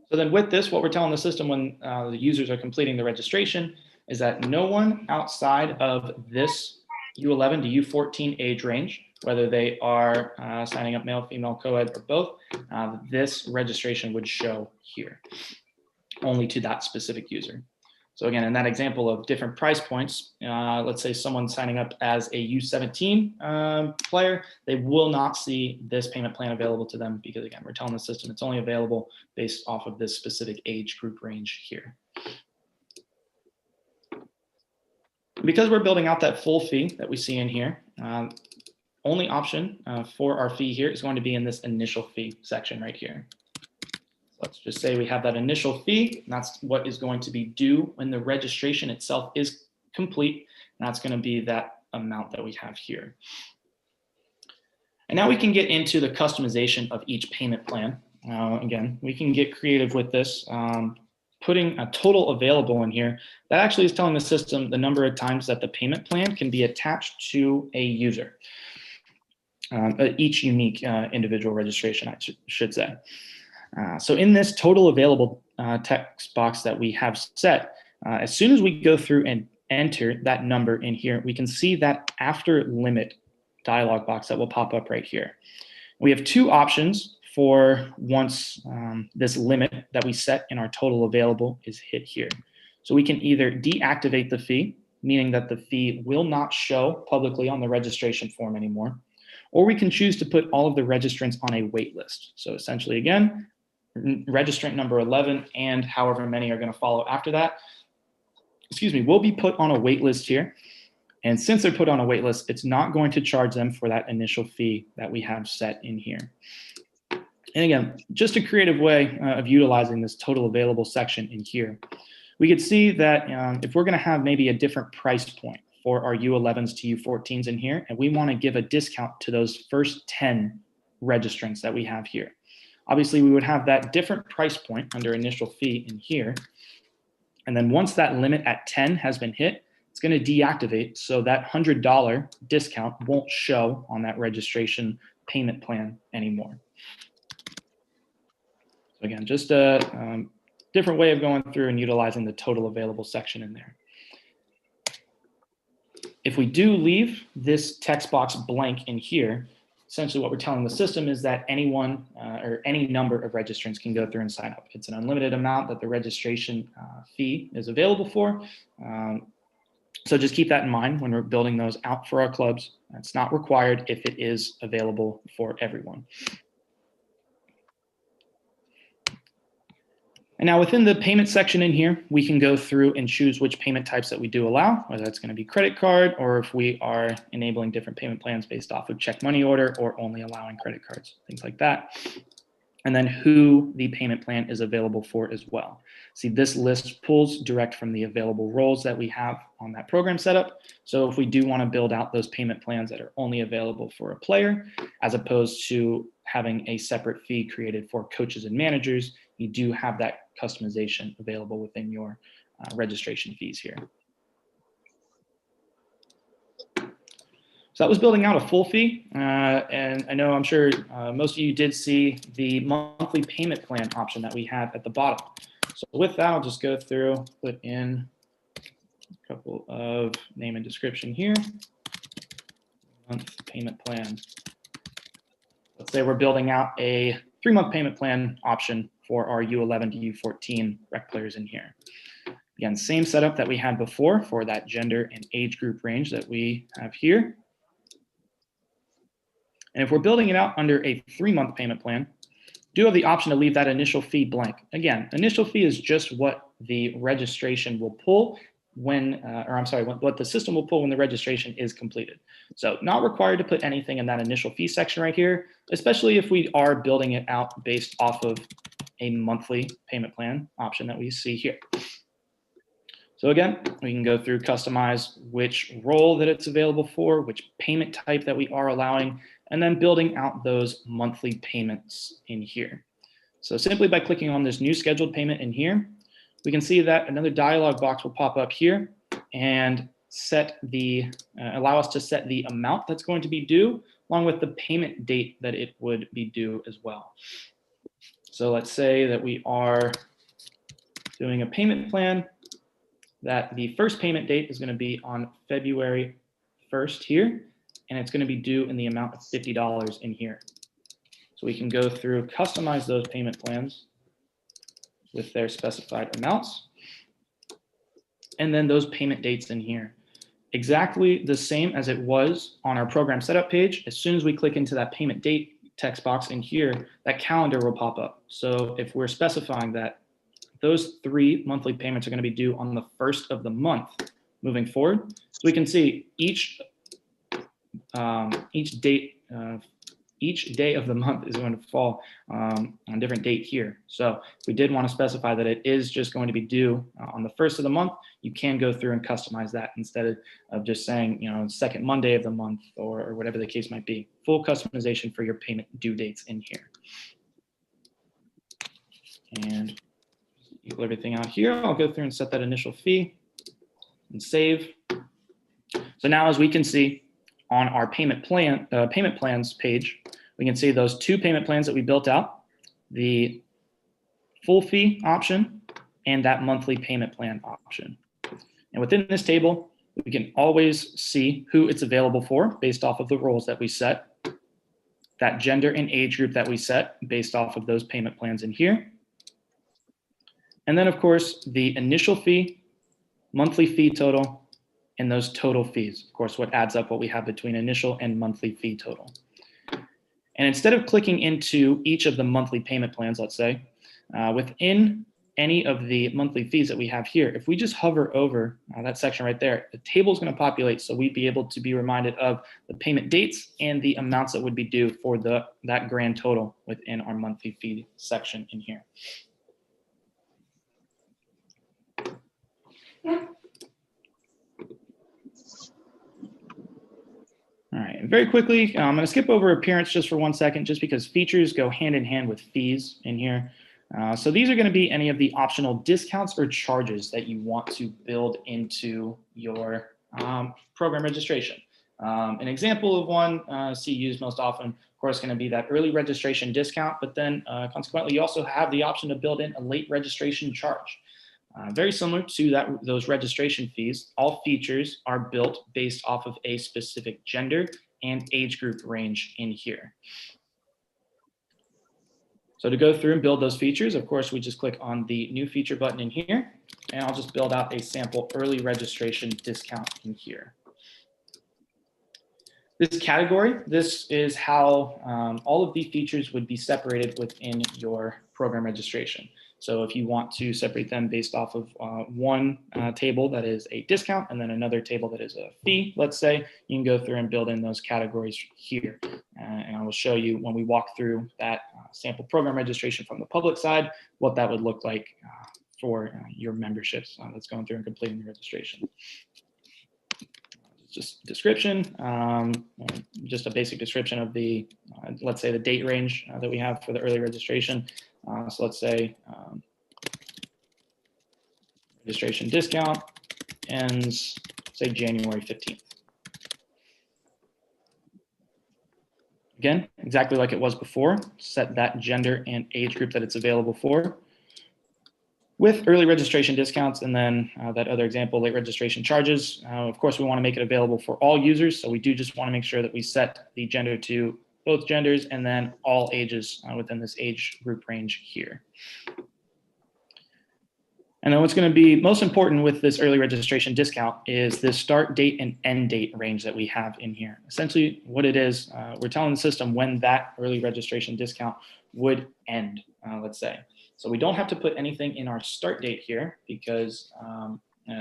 So then with this, what we're telling the system when the users are completing the registration is that no one outside of this U11 to U14 age range, whether they are signing up male, female, co-ed, or both, this registration would show here, only to that specific user. So again, in that example of different price points, let's say someone signing up as a U17 player, they will not see this payment plan available to them because again, we're telling the system it's only available based off of this specific age group range here. Because we're building out that full fee that we see in here, only option for our fee here is going to be in this initial fee section right here. Let's just say we have that initial fee, and that's what is going to be due when the registration itself is complete. And that's going to be that amount that we have here. And now we can get into the customization of each payment plan. Again, we can get creative with this, putting a total available in here. That actually is telling the system the number of times that the payment plan can be attached to a user. Each unique individual registration, I should say. So in this total available text box that we have set, as soon as we go through and enter that number in here, we can see that after limit dialog box that will pop up right here. We have two options for once this limit that we set in our total available is hit here. So we can either deactivate the fee, meaning that the fee will not show publicly on the registration form anymore, or we can choose to put all of the registrants on a wait list. So essentially, again, registrant number 11 and however many are going to follow after that, will be put on a wait list here. And since they're put on a wait list, it's not going to charge them for that initial fee that we have set in here. And again, just a creative way of utilizing this total available section in here. We could see that if we're going to have maybe a different price point for our U11s to U14s in here, and we want to give a discount to those first 10 registrants that we have here. Obviously, we would have that different price point under initial fee in here. And then once that limit at 10 has been hit, it's going to deactivate. So that $100 discount won't show on that registration payment plan anymore. So again, just a different way of going through and utilizing the total available section in there. If we do leave this text box blank in here, essentially what we're telling the system is that anyone or any number of registrants can go through and sign up. It's an unlimited amount that the registration fee is available for. So just keep that in mind when we're building those out for our clubs. It's not required if it is available for everyone. And now within the payment section in here, we can go through and choose which payment types that we do allow, whether that's going to be credit card or if we are enabling different payment plans based off of check money order or only allowing credit cards, things like that. And then who the payment plan is available for as well. See, this list pulls direct from the available roles that we have on that program setup. So if we do want to build out those payment plans that are only available for a player, as opposed to having a separate fee created for coaches and managers, you do have that customization available within your registration fees here. So that was building out a full fee. And I know I'm sure most of you did see the monthly payment plan option that we have at the bottom. So with that, I'll just go through, put in a couple of name and description here. Month payment plan. Let's say we're building out a 3-month payment plan option for our U11 to U14 rec players in here. Again, same setup that we had before for that gender and age group range that we have here. And if we're building it out under a 3-month payment plan, do have the option to leave that initial fee blank. Again, initial fee is just what the registration will pull when, what the system will pull when the registration is completed. So not required to put anything in that initial fee section right here, especially if we are building it out based off of a monthly payment plan option that we see here. So again, we can go through, customize which role that it's available for, which payment type that we are allowing, and then building out those monthly payments in here. So simply by clicking on this new scheduled payment in here, we can see that another dialog box will pop up here and set the allow us to set the amount that's going to be due, along with the payment date that it would be due as well. So let's say that we are doing a payment plan that the first payment date is going to be on February 1st here, and it's going to be due in the amount of $50 in here. So we can go through, customize those payment plans with their specified amounts, and then those payment dates in here. Exactly the same as it was on our program setup page. As soon as we click into that payment date text box in here, that calendar will pop up. So if we're specifying that those 3 monthly payments are going to be due on the 1st of the month moving forward, so we can see each day of the month is going to fall on a different date here. So if we did want to specify that it is just going to be due on the 1st of the month, you can go through and customize that instead of just saying, second Monday of the month or whatever the case might be. Full customization for your payment due dates in here. And equal everything out here. I'll go through and set that initial fee and save. So now, as we can see on our payment plans page, we can see those 2 payment plans that we built out, the full fee option and that monthly payment plan option. And within this table, we can always see who it's available for based off of the roles that we set, that gender and age group that we set based off of those payment plans in here. And then, of course, the initial fee, monthly fee total, and those total fees. Of course, what adds up what we have between initial and monthly fee total. And instead of clicking into each of the monthly payment plans, let's say, within any of the monthly fees that we have here, if we just hover over that section right there, the table is going to populate, so we'd be able to be reminded of the payment dates and the amounts that would be due for that grand total within our monthly fee section in here. All right, and very quickly, I'm going to skip over appearance just for 1 second, just because features go hand in hand with fees in here. So these are going to be any of the optional discounts or charges that you want to build into your program registration. An example of one see used most often, of course, going to be that early registration discount, but then consequently, you also have the option to build in a late registration charge. Very similar to those registration fees, all features are built based off of a specific gender and age group range in here. So to go through and build those features, of course, we just click on the new feature button in here, and I'll just build out a sample early registration discount in here. This category, this is how all of these features would be separated within your program registration. So if you want to separate them based off of one table that is a discount and then another table that is a fee, let's say, you can go through and build in those categories here. And I will show you when we walk through that sample program registration from the public side, what that would look like for your memberships that's going through and completing the registration. Just description, just a basic description of the, let's say the date range that we have for the early registration. So let's say registration discount ends, say January 15th. Again, exactly like it was before, set that gender and age group that it's available for. With early registration discounts and then that other example, late registration charges, of course, we want to make it available for all users. So we do just want to make sure that we set the gender to both genders and then all ages within this age group range here. And then what's going to be most important with this early registration discount is the start date and end date range that we have in here. Essentially what it is, we're telling the system when that early registration discount would end, let's say. So we don't have to put anything in our start date here because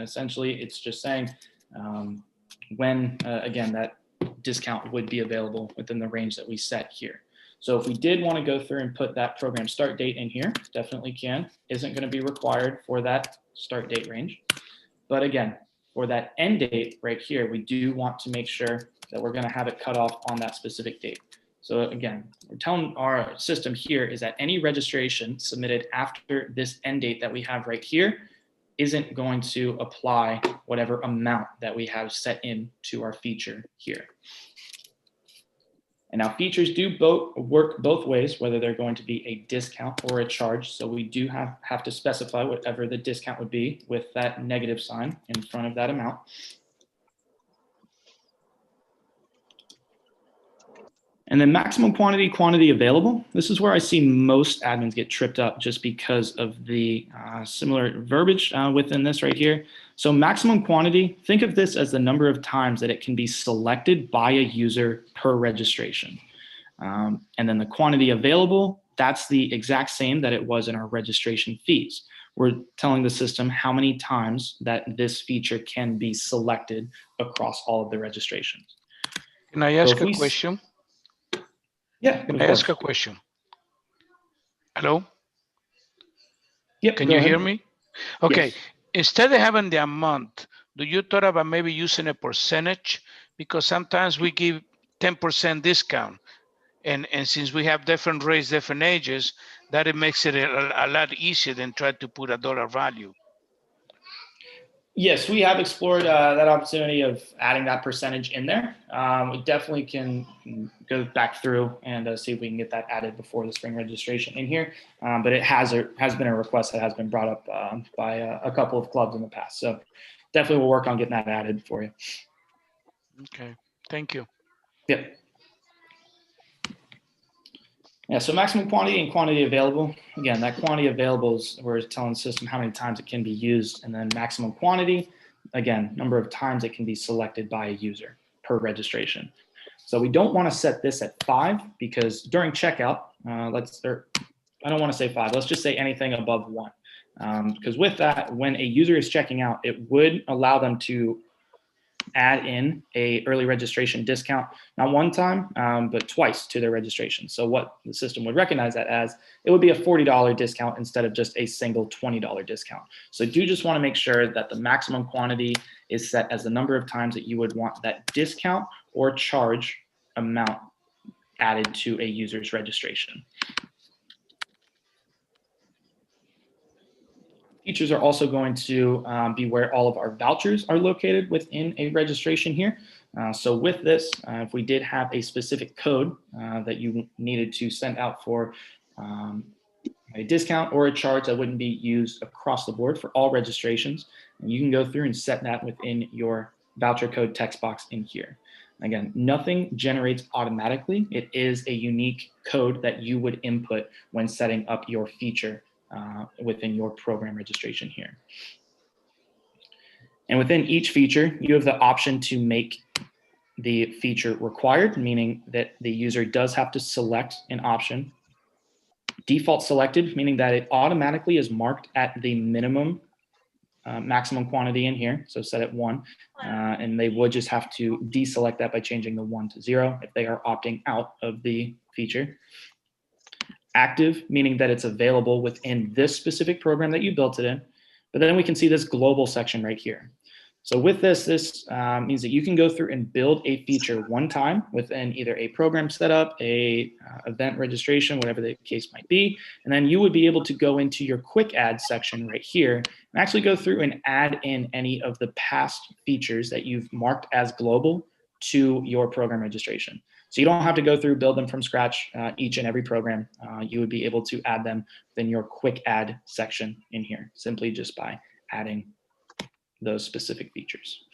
essentially it's just saying when, again, that discount would be available within the range that we set here. So if we did want to go through and put that program start date in here, definitely can. Isn't going to be required for that start date range. But again, for that end date right here, we do want to make sure that we're going to have it cut off on that specific date. So again, we're telling our system here is that any registration submitted after this end date that we have right here isn't going to apply whatever amount that we have set into our feature here. And now features do work both ways, whether they're going to be a discount or a charge. So we do have to specify whatever the discount would be with that negative sign in front of that amount. And then maximum quantity available. This is where I see most admins get tripped up just because of the similar verbiage within this right here. So maximum quantity, think of this as the number of times that it can be selected by a user per registration. And then the quantity available, that's the exact same that it was in our registration fees. We're telling the system how many times that this feature can be selected across all of the registrations. Can I ask a question? Yeah. Can I ask a question? Hello? Yep. Can you hear me? Okay. Yes. Instead of having the amount, do you thought about maybe using a percentage? Because sometimes we give 10% discount. And since we have different races, different ages, that it makes it a lot easier than try to put a dollar value. Yes, we have explored that opportunity of adding that percentage in there. We definitely can go back through and see if we can get that added before the spring registration in here. But it has been a request that has been brought up by a couple of clubs in the past. So definitely we'll work on getting that added for you. Okay, thank you. Yep. Yeah, so maximum quantity and quantity available. Again, that quantity available is we're telling the system how many times it can be used, and then maximum quantity, again, number of times it can be selected by a user per registration. So we don't want to set this at 5 because during checkout, I don't want to say 5, let's just say anything above 1. Because with that, when a user is checking out, it would allow them to add in a early registration discount, not one time, but twice to their registration. So what the system would recognize that as, it would be a $40 discount instead of just a single $20 discount. So do just want to make sure that the maximum quantity is set as the number of times that you would want that discount or charge amount added to a user's registration. Features are also going to be where all of our vouchers are located within a registration here. So with this, if we did have a specific code that you needed to send out for a discount or a charge that wouldn't be used across the board for all registrations, and you can go through and set that within your voucher code text box in here. Again, nothing generates automatically. It is a unique code that you would input when setting up your feature within your program registration here. And within each feature, you have the option to make the feature required, meaning that the user does have to select an option. Default selected, meaning that it automatically is marked at the minimum maximum quantity in here. So set at 1, and they would just have to deselect that by changing the 1 to 0 if they are opting out of the feature. Active, meaning that it's available within this specific program that you built it in. But then we can see this global section right here. So with this means that you can go through and build a feature one time within either a program setup, a event registration, whatever the case might be. And then you would be able to go into your quick add section right here and actually go through and add in any of the past features that you've marked as global to your program registration. So you don't have to go through, build them from scratch each and every program. You would be able to add them within your quick add section in here, simply just by adding those specific features.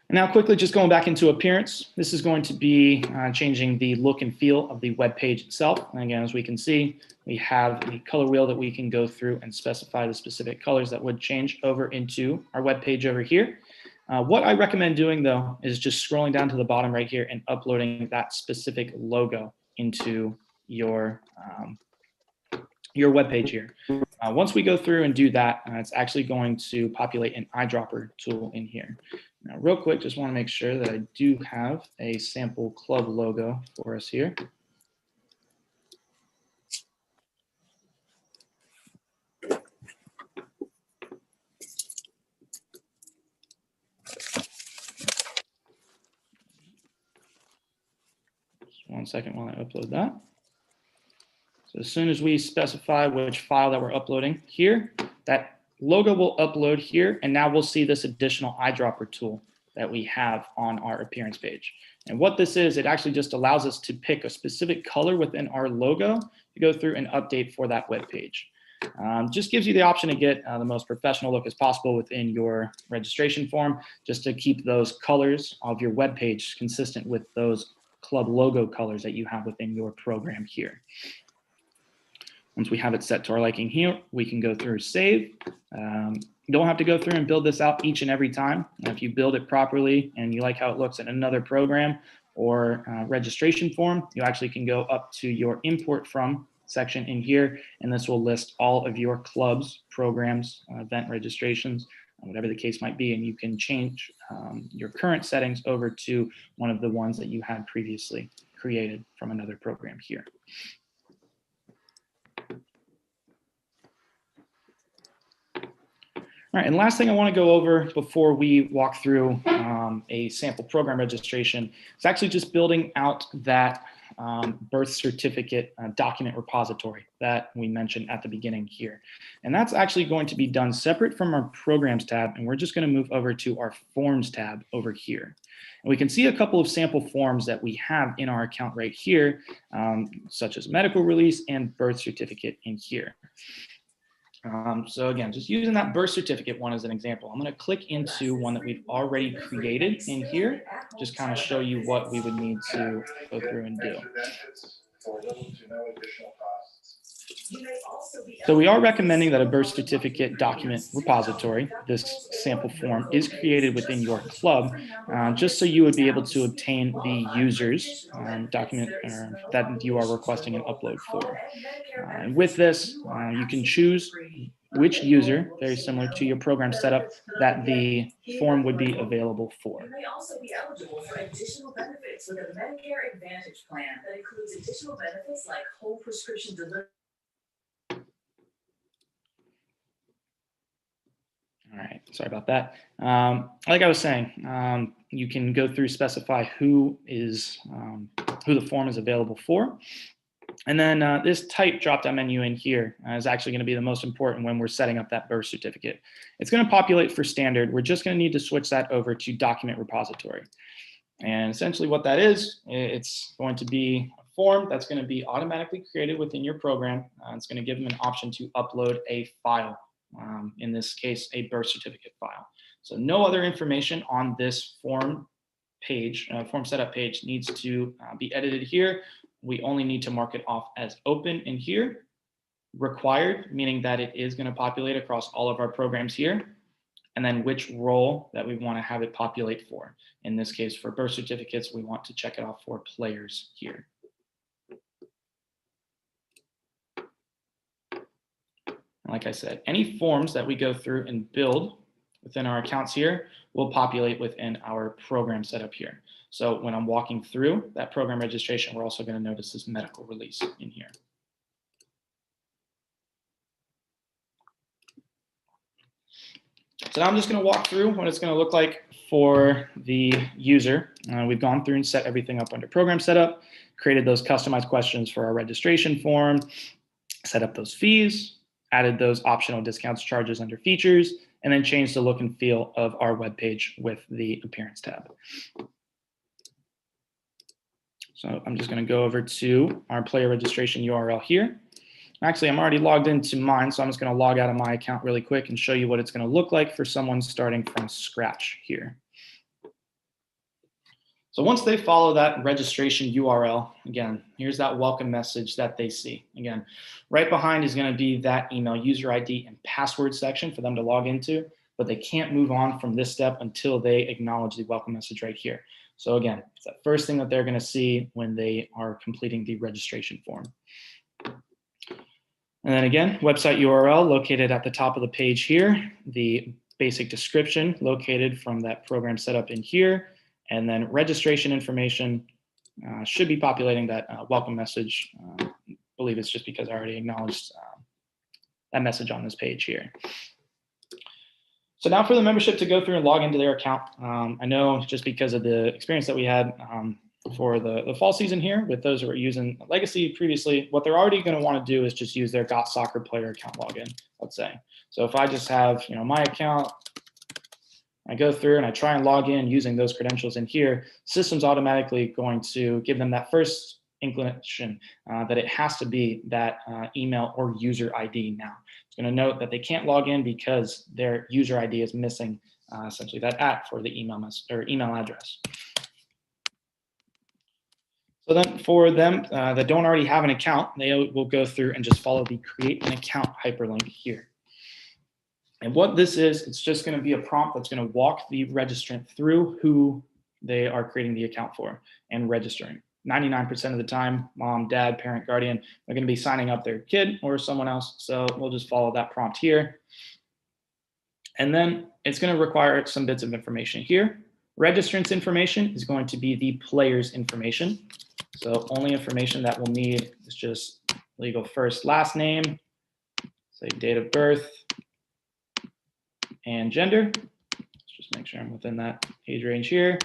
Now quickly, just going back into appearance, this is going to be changing the look and feel of the web page itself. And again, as we can see, we have the color wheel that we can go through and specify the specific colors that would change over into our web page over here. What I recommend doing though, is just scrolling down to the bottom right here and uploading that specific logo into your web page here. Once we go through and do that, it's actually going to populate an eyedropper tool in here. Now, real quick, just want to make sure that I do have a sample club logo for us here. Just 1 second while I upload that. So as soon as we specify which file that we're uploading here, that logo will upload here, and now we'll see this additional eyedropper tool that we have on our appearance page. And what this is, it actually just allows us to pick a specific color within our logo to go through and update for that web page. Just gives you the option to get the most professional look as possible within your registration form, just to keep those colors of your web page consistent with those club logo colors that you have within your program here. Once we have it set to our liking here, we can go through save. You don't have to go through and build this out each and every time. If you build it properly and you like how it looks in another program or registration form, you actually can go up to your import from section in here, and this will list all of your clubs, programs, event registrations, whatever the case might be, and you can change your current settings over to one of the ones that you had previously created from another program here. All right, and last thing I want to go over before we walk through a sample program registration is actually just building out that birth certificate document repository that we mentioned at the beginning here. And that's actually going to be done separate from our programs tab, and we're just going to move over to our forms tab over here. And we can see a couple of sample forms that we have in our account right here, such as medical release and birth certificate in here. So again, just using that birth certificate one as an example, I'm going to click into one that we've already created in here, just kind of show you what we would need to go through and do. So we are recommending that a birth certificate document repository, this sample form, is created within your club, just so you would be able to obtain the user's document that you are requesting an upload for. And with this, you can choose which user, very similar to your program setup, that the form would be available for. You may also be eligible for additional benefits with a Medicare Advantage plan that includes additional benefits like whole prescription delivery. All right, sorry about that. Like I was saying, you can go through, specify who the form is available for. And then this type drop-down menu in here is actually going to be the most important when we're setting up that birth certificate. It's going to populate for standard. We're just going to need to switch that over to document repository. And essentially what that is, it's going to be a form that's going to be automatically created within your program. It's going to give them an option to upload a file, in this case, a birth certificate file. So no other information on this form page, form setup page needs to be edited here. We only need to mark it off as open in here. Required, meaning that it is going to populate across all of our programs here. And then which role that we want to have it populate for. In this case, for birth certificates, we want to check it off for players here. Like I said, any forms that we go through and build within our accounts here will populate within our program setup here. So when I'm walking through that program registration, we're also going to notice this medical release in here. So now I'm just going to walk through what it's going to look like for the user. We've gone through and set everything up under program setup, created those customized questions for our registration form, set up those fees, added those optional discounts, charges under features, and then changed the look and feel of our web page with the appearance tab. So I'm just going to go over to our player registration URL here. Actually, I'm already logged into mine, so I'm just going to log out of my account really quick and show you what it's going to look like for someone starting from scratch here. So once they follow that registration URL, again, here's that welcome message that they see. Again, right behind is going to be that email user ID and password section for them to log into, but they can't move on from this step until they acknowledge the welcome message right here. So again, it's that first thing that they're going to see when they are completing the registration form. And then again, website URL located at the top of the page here, the basic description located from that program setup in here, and then registration information should be populating that welcome message. I believe it's just because I already acknowledged that message on this page here. So now for the membership to go through and log into their account, I know just because of the experience that we had for the fall season here with those who are using Legacy previously, what they're already going to want to do is just use their GotSoccer player account login, let's say. So if I just have my account, I go through and I try and log in using those credentials in here, system's automatically going to give them that first inclination that it has to be that email or user ID now. It's going to note that they can't log in because their user ID is missing essentially that @ for the email email address. So then for them that don't already have an account, they will go through and just follow the create an account hyperlink here. And what this is, it's just going to be a prompt that's going to walk the registrant through who they are creating the account for and registering. 99% of the time, mom, dad, parent, guardian are going to be signing up their kid or someone else. So we'll just follow that prompt here. And then it's going to require some bits of information here. Registrant's information is going to be the player's information. So only information that we'll need is just legal first, last name, say date of birth, and gender. Let's just make sure I'm within that age range here.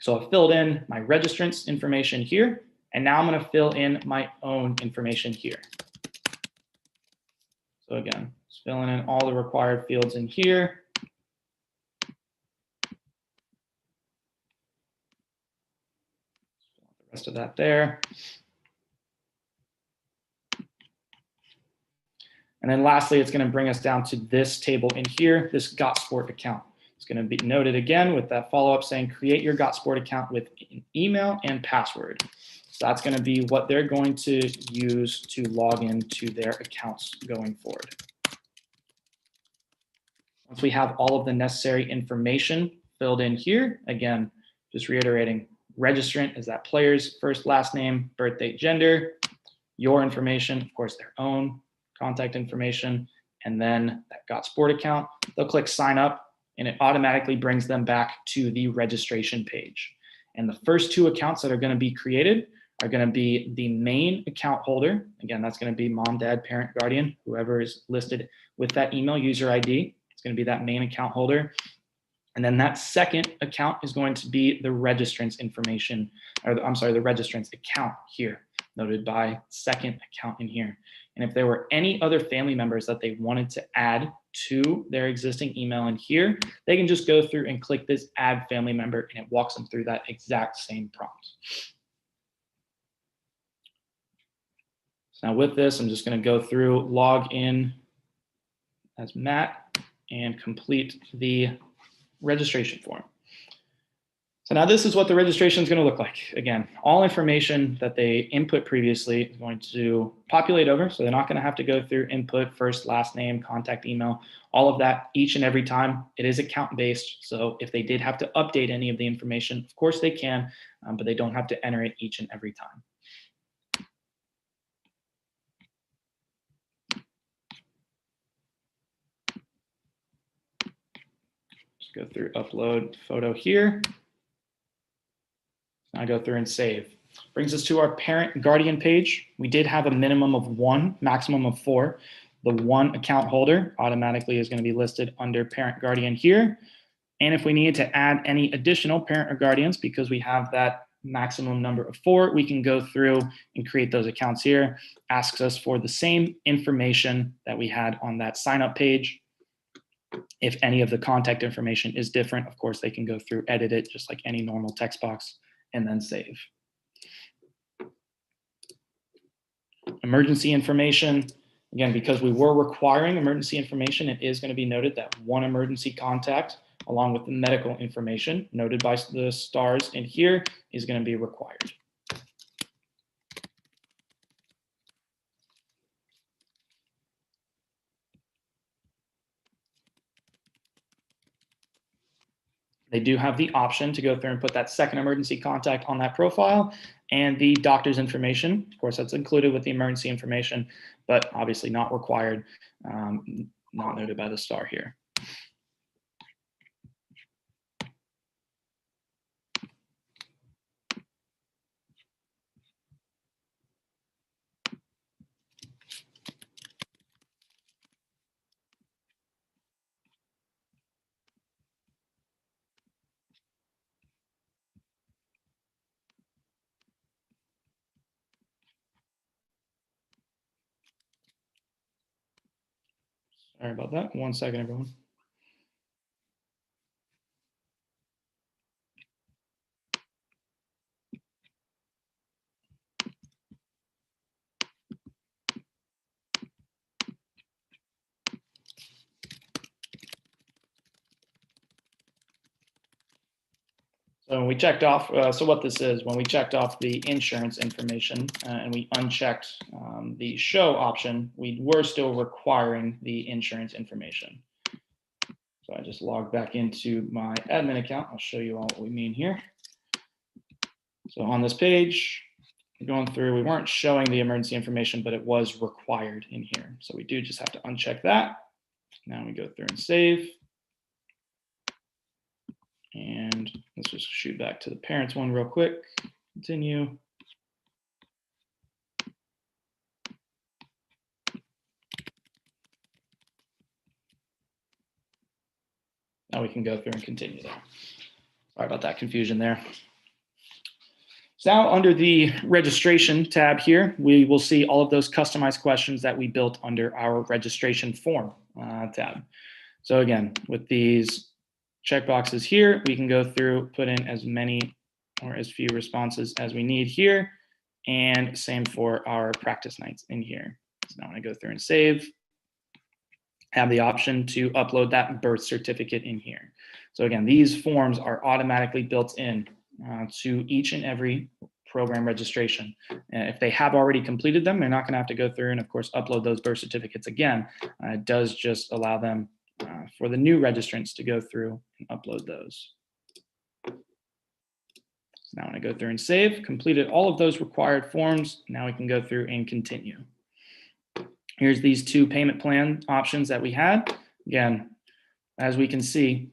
So I've filled in my registrant's information here, and now I'm going to fill in my own information here. So again, just filling in all the required fields in here. The rest of that there. And then lastly, it's going to bring us down to this table in here, this GotSport account. It's going to be noted again with that follow-up saying create your GotSport account with an email and password. So that's going to be what they're going to use to log into their accounts going forward. Once we have all of the necessary information filled in here, again, just reiterating, registrant is that player's first, last name, birth date, gender, your information, of course, their own contact information, and then that GotSport account. They'll click sign up, and it automatically brings them back to the registration page. And the first two accounts that are going to be created are going to be the main account holder. Again, that's going to be mom, dad, parent, guardian, whoever is listed with that email user ID. It's going to be that main account holder. And then that second account is going to be the registrant's information, or I'm sorry, the registrant's account here. noted by second account in here. And if there were any other family members that they wanted to add to their existing email in here, they can just go through and click this add family member, and it walks them through that exact same prompt. So now with this, I'm just going to go through, log in as Matt, and complete the registration form. So now this is what the registration is going to look like. Again, all information that they input previously is going to populate over. So they're not going to have to go through input, first, last name, contact email, all of that each and every time. It is account based. So if they did have to update any of the information, of course they can, but they don't have to enter it each and every time. Just go through upload photo here. I go through and save. Brings us to our parent guardian page. We did have a minimum of 1, maximum of 4. The 1 account holder automatically is going to be listed under parent guardian here. And if we need to add any additional parent or guardians, because we have that maximum number of 4, we can go through and create those accounts here. Asks us for the same information that we had on that sign up page. If any of the contact information is different, of course, they can go through, edit it just like any normal text box, and then save. Emergency information. Again, because we were requiring emergency information, it is going to be noted that 1 emergency contact along with the medical information noted by the stars in here is going to be required. They do have the option to go through and put that second emergency contact on that profile, and the doctor's information. Of course, that's included with the emergency information, but obviously not required, not noted by the star here. Sorry about that. 1 second, everyone. So when we checked off, so what this is, when we checked off the insurance information and we unchecked the show option, we were still requiring the insurance information. So I just logged back into my admin account. I'll show you all what we mean here. So on this page, we're going through, we weren't showing the emergency information, but it was required in here. So we do just have to uncheck that. Now we go through and save. And let's just shoot back to the parents one real quick. Continue. Now we can go through and continue there. Sorry about that confusion there. So now under the registration tab here, we will see all of those customized questions that we built under our registration form tab. So again, with these checkboxes here, we can go through, put in as many or as few responses as we need here. And same for our practice nights in here. So now when I go through and save, have the option to upload that birth certificate in here. So again, these forms are automatically built in to each and every program registration. If they have already completed them, they're not going to have to go through and, of course, upload those birth certificates again. It does just allow them for the new registrants to go through and upload those. So now when I go through and save, completed all of those required forms, now we can go through and continue. Here's these 2 payment plan options that we had. Again, as we can see,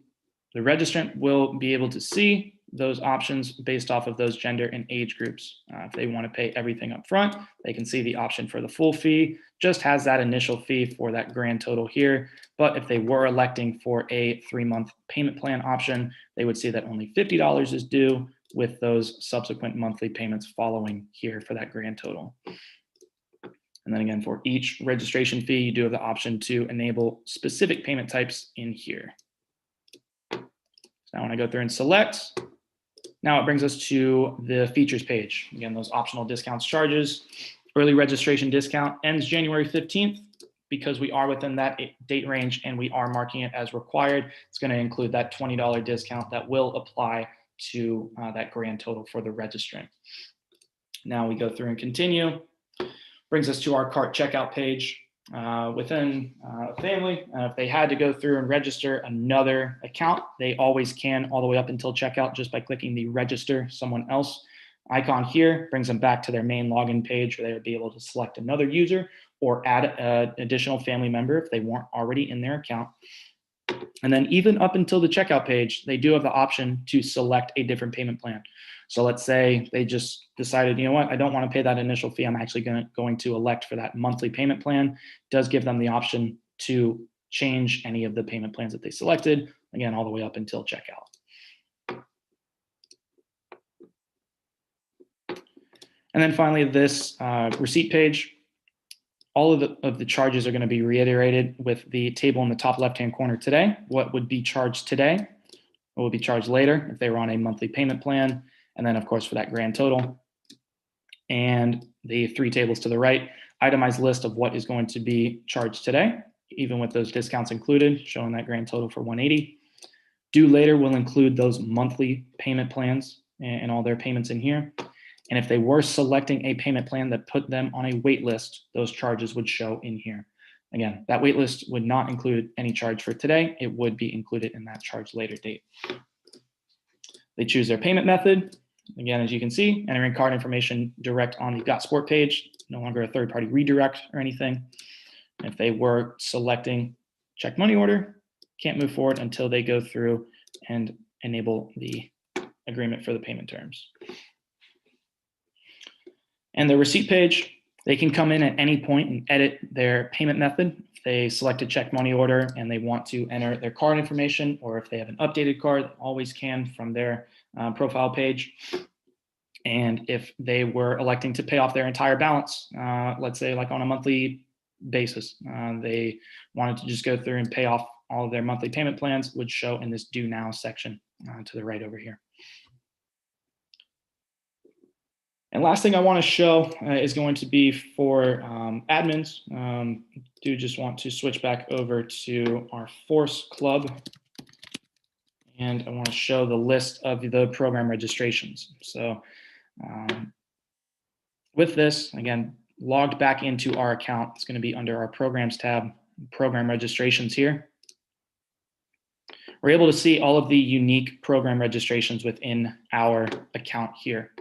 the registrant will be able to see those options based off of those gender and age groups. If they want to pay everything up front, they can see the option for the full fee, just has that initial fee for that grand total here. But if they were electing for a 3-month payment plan option, they would see that only $50 is due with those subsequent monthly payments following here for that grand total. And then again, for each registration fee, you do have the option to enable specific payment types in here. So now when I go through and select, now it brings us to the features page. Again, those optional discounts, charges. Early registration discount ends January 15th. Because we are within that date range and we are marking it as required, it's going to include that $20 discount that will apply to that grand total for the registrant. Now we go through and continue. Brings us to our cart checkout page. Within a family, if they had to go through and register another account, they always can, all the way up until checkout, just by clicking the register someone else icon here. Brings them back to their main login page, where they would be able to select another user or add an additional family member if they weren't already in their account. And then even up until the checkout page, they do have the option to select a different payment plan. So let's say they just decided, you know what, I don't want to pay that initial fee. I'm actually going to elect for that monthly payment plan. It does give them the option to change any of the payment plans that they selected, again, all the way up until checkout. And then finally, this receipt page. All of the charges are going to be reiterated with the table in the top left-hand corner today. What would be charged today? What would be charged later if they were on a monthly payment plan? And then, of course, for that grand total. And the three tables to the right, itemized list of what is going to be charged today, even with those discounts included, showing that grand total for 180. Due later will include those monthly payment plans and all their payments in here. And if they were selecting a payment plan that put them on a wait list, those charges would show in here. Again, that wait list would not include any charge for today. It would be included in that charge later date. They choose their payment method. Again, as you can see, entering card information direct on the GotSport page, no longer a third-party redirect or anything. If they were selecting check money order, can't move forward until they go through and enable the agreement for the payment terms. And the receipt page, they can come in at any point and edit their payment method. If they select a check money order and they want to enter their card information, or if they have an updated card, they always can from their profile page. And if they were electing to pay off their entire balance, let's say like on a monthly basis, they wanted to just go through and pay off all of their monthly payment plans, would show in this Do Now section to the right over here. And last thing I want to show is going to be for admins. Do just want to switch back over to our Force Club. And I want to show the list of the program registrations. So with this, again, logged back into our account, it's going to be under our Programs tab, Program Registrations here. We're able to see all of the unique program registrations within our account here.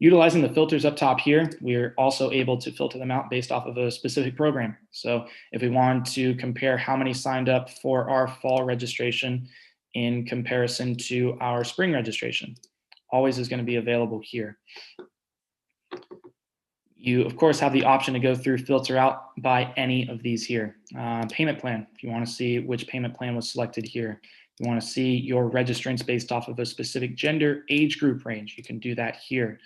Utilizing the filters up top here, we're also able to filter them out based off of a specific program. So if we wanted to compare how many signed up for our fall registration in comparison to our spring registration, always is going to be available here. You, of course, have the option to go through, filter out by any of these here. Payment plan, if you want to see which payment plan was selected here. You want to see your registrants based off of a specific gender, age group range, you can do that here.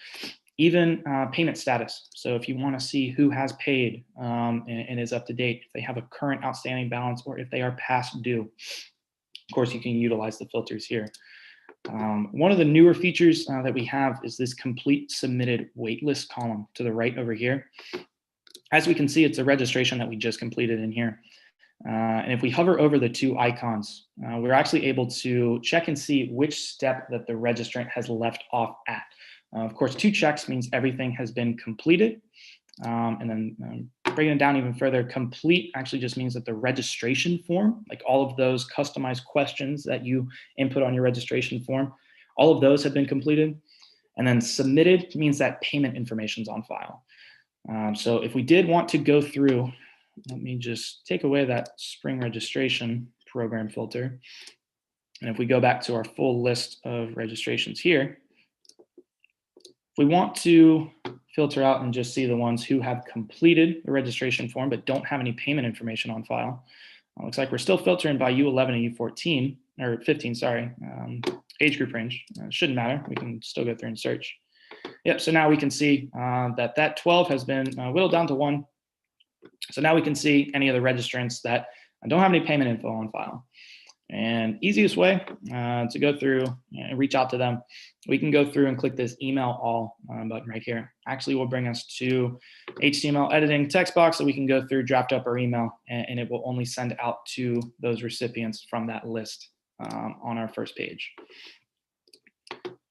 Even payment status. So if you want to see who has paid and is up to date, if they have a current outstanding balance or if they are past due, of course, you can utilize the filters here. One of the newer features that we have is this complete submitted waitlist column to the right over here. As we can see, it's a registration that we just completed in here. And if we hover over the two icons, we're actually able to check and see which step that the registrant has left off at. Of course, 2 checks means everything has been completed. And then breaking it down even further, complete actually just means that the registration form, like all of those customized questions that you input on your registration form, all of those have been completed. And then submitted means that payment information is on file. So if we did want to go through, let me just take away that spring registration program filter. And if we go back to our full list of registrations here, if we want to filter out and just see the ones who have completed the registration form but don't have any payment information on file, looks like we're still filtering by U11 and U14, or 15, sorry. age group range. Shouldn't matter. We can still go through and search. Yep. So now we can see that 12 has been whittled down to 1. So now we can see any of the registrants that don't have any payment info on file. And easiest way to go through and reach out to them, we can go through and click this email all button right here. Actually will bring us to HTML editing text box that we can go through, draft up our email, and it will only send out to those recipients from that list on our first page.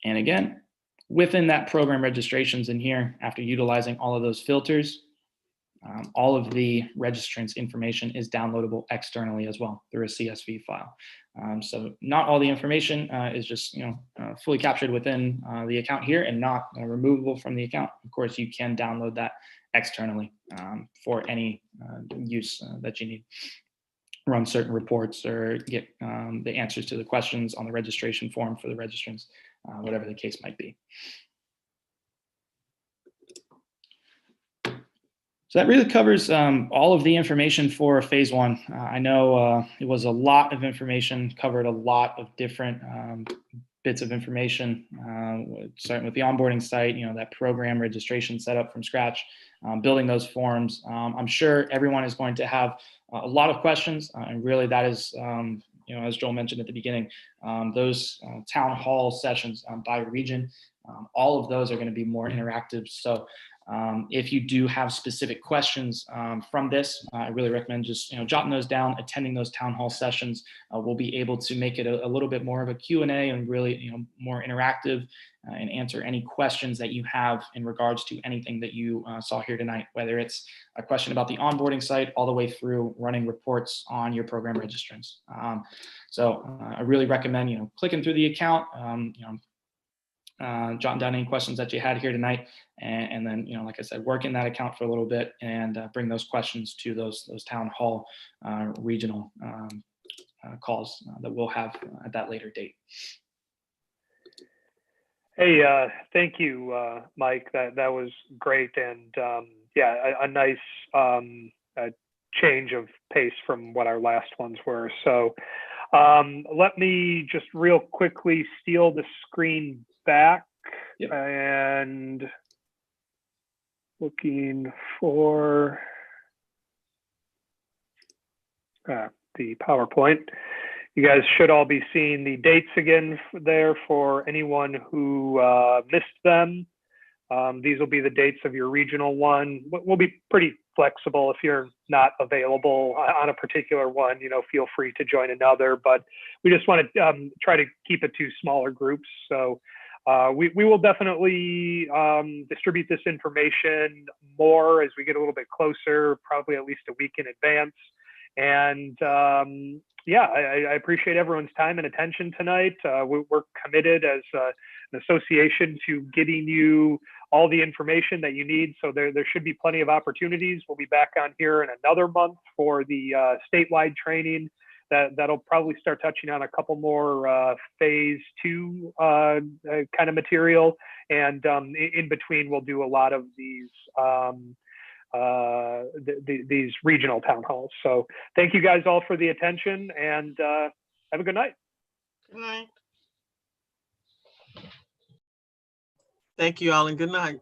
And again, within that program registrations in here, after utilizing all of those filters, all of the registrants information is downloadable externally as well through a CSV file. So not all the information is just fully captured within the account here and not removable from the account. Of course, you can download that externally for any use that you need. Run certain reports or get the answers to the questions on the registration form for the registrants, whatever the case might be. So that really covers all of the information for phase 1. I know it was a lot of information, covered a lot of different bits of information, starting with the onboarding site, that program registration set up from scratch, building those forms. I'm sure everyone is going to have a lot of questions, and really that is, as Joel mentioned at the beginning, those town hall sessions by region, all of those are going to be more interactive. So if you do have specific questions from this, I really recommend just jotting those down, attending those town hall sessions. We'll be able to make it a little bit more of a Q&A and really more interactive and answer any questions that you have in regards to anything that you saw here tonight, whether it's a question about the onboarding site all the way through running reports on your program registrants. So I really recommend clicking through the account, jotting down any questions that you had here tonight, and then like I said, work in that account for a little bit and bring those questions to those town hall regional calls that we'll have at that later date. Hey, thank you, Mike. That was great, and yeah, a nice change of pace from what our last ones were. So let me just real quickly steal the screen back. Yep. And looking for the PowerPoint. You guys should all be seeing the dates again there for anyone who missed them. These will be the dates of your regional one. We'll be pretty flexible. If you're not available on a particular one, feel free to join another, but we just want to try to keep it to smaller groups. So we will definitely distribute this information more as we get a little bit closer, probably at least a week in advance. And yeah, I appreciate everyone's time and attention tonight. We're committed as an association to getting you all the information that you need. So there should be plenty of opportunities. We'll be back on here in another month for the statewide training. That'll probably start touching on a couple more phase 2 kind of material. And in between, we'll do a lot of these these regional town halls. So thank you guys all for the attention, and have a good night. Good night. Thank you all, and good night.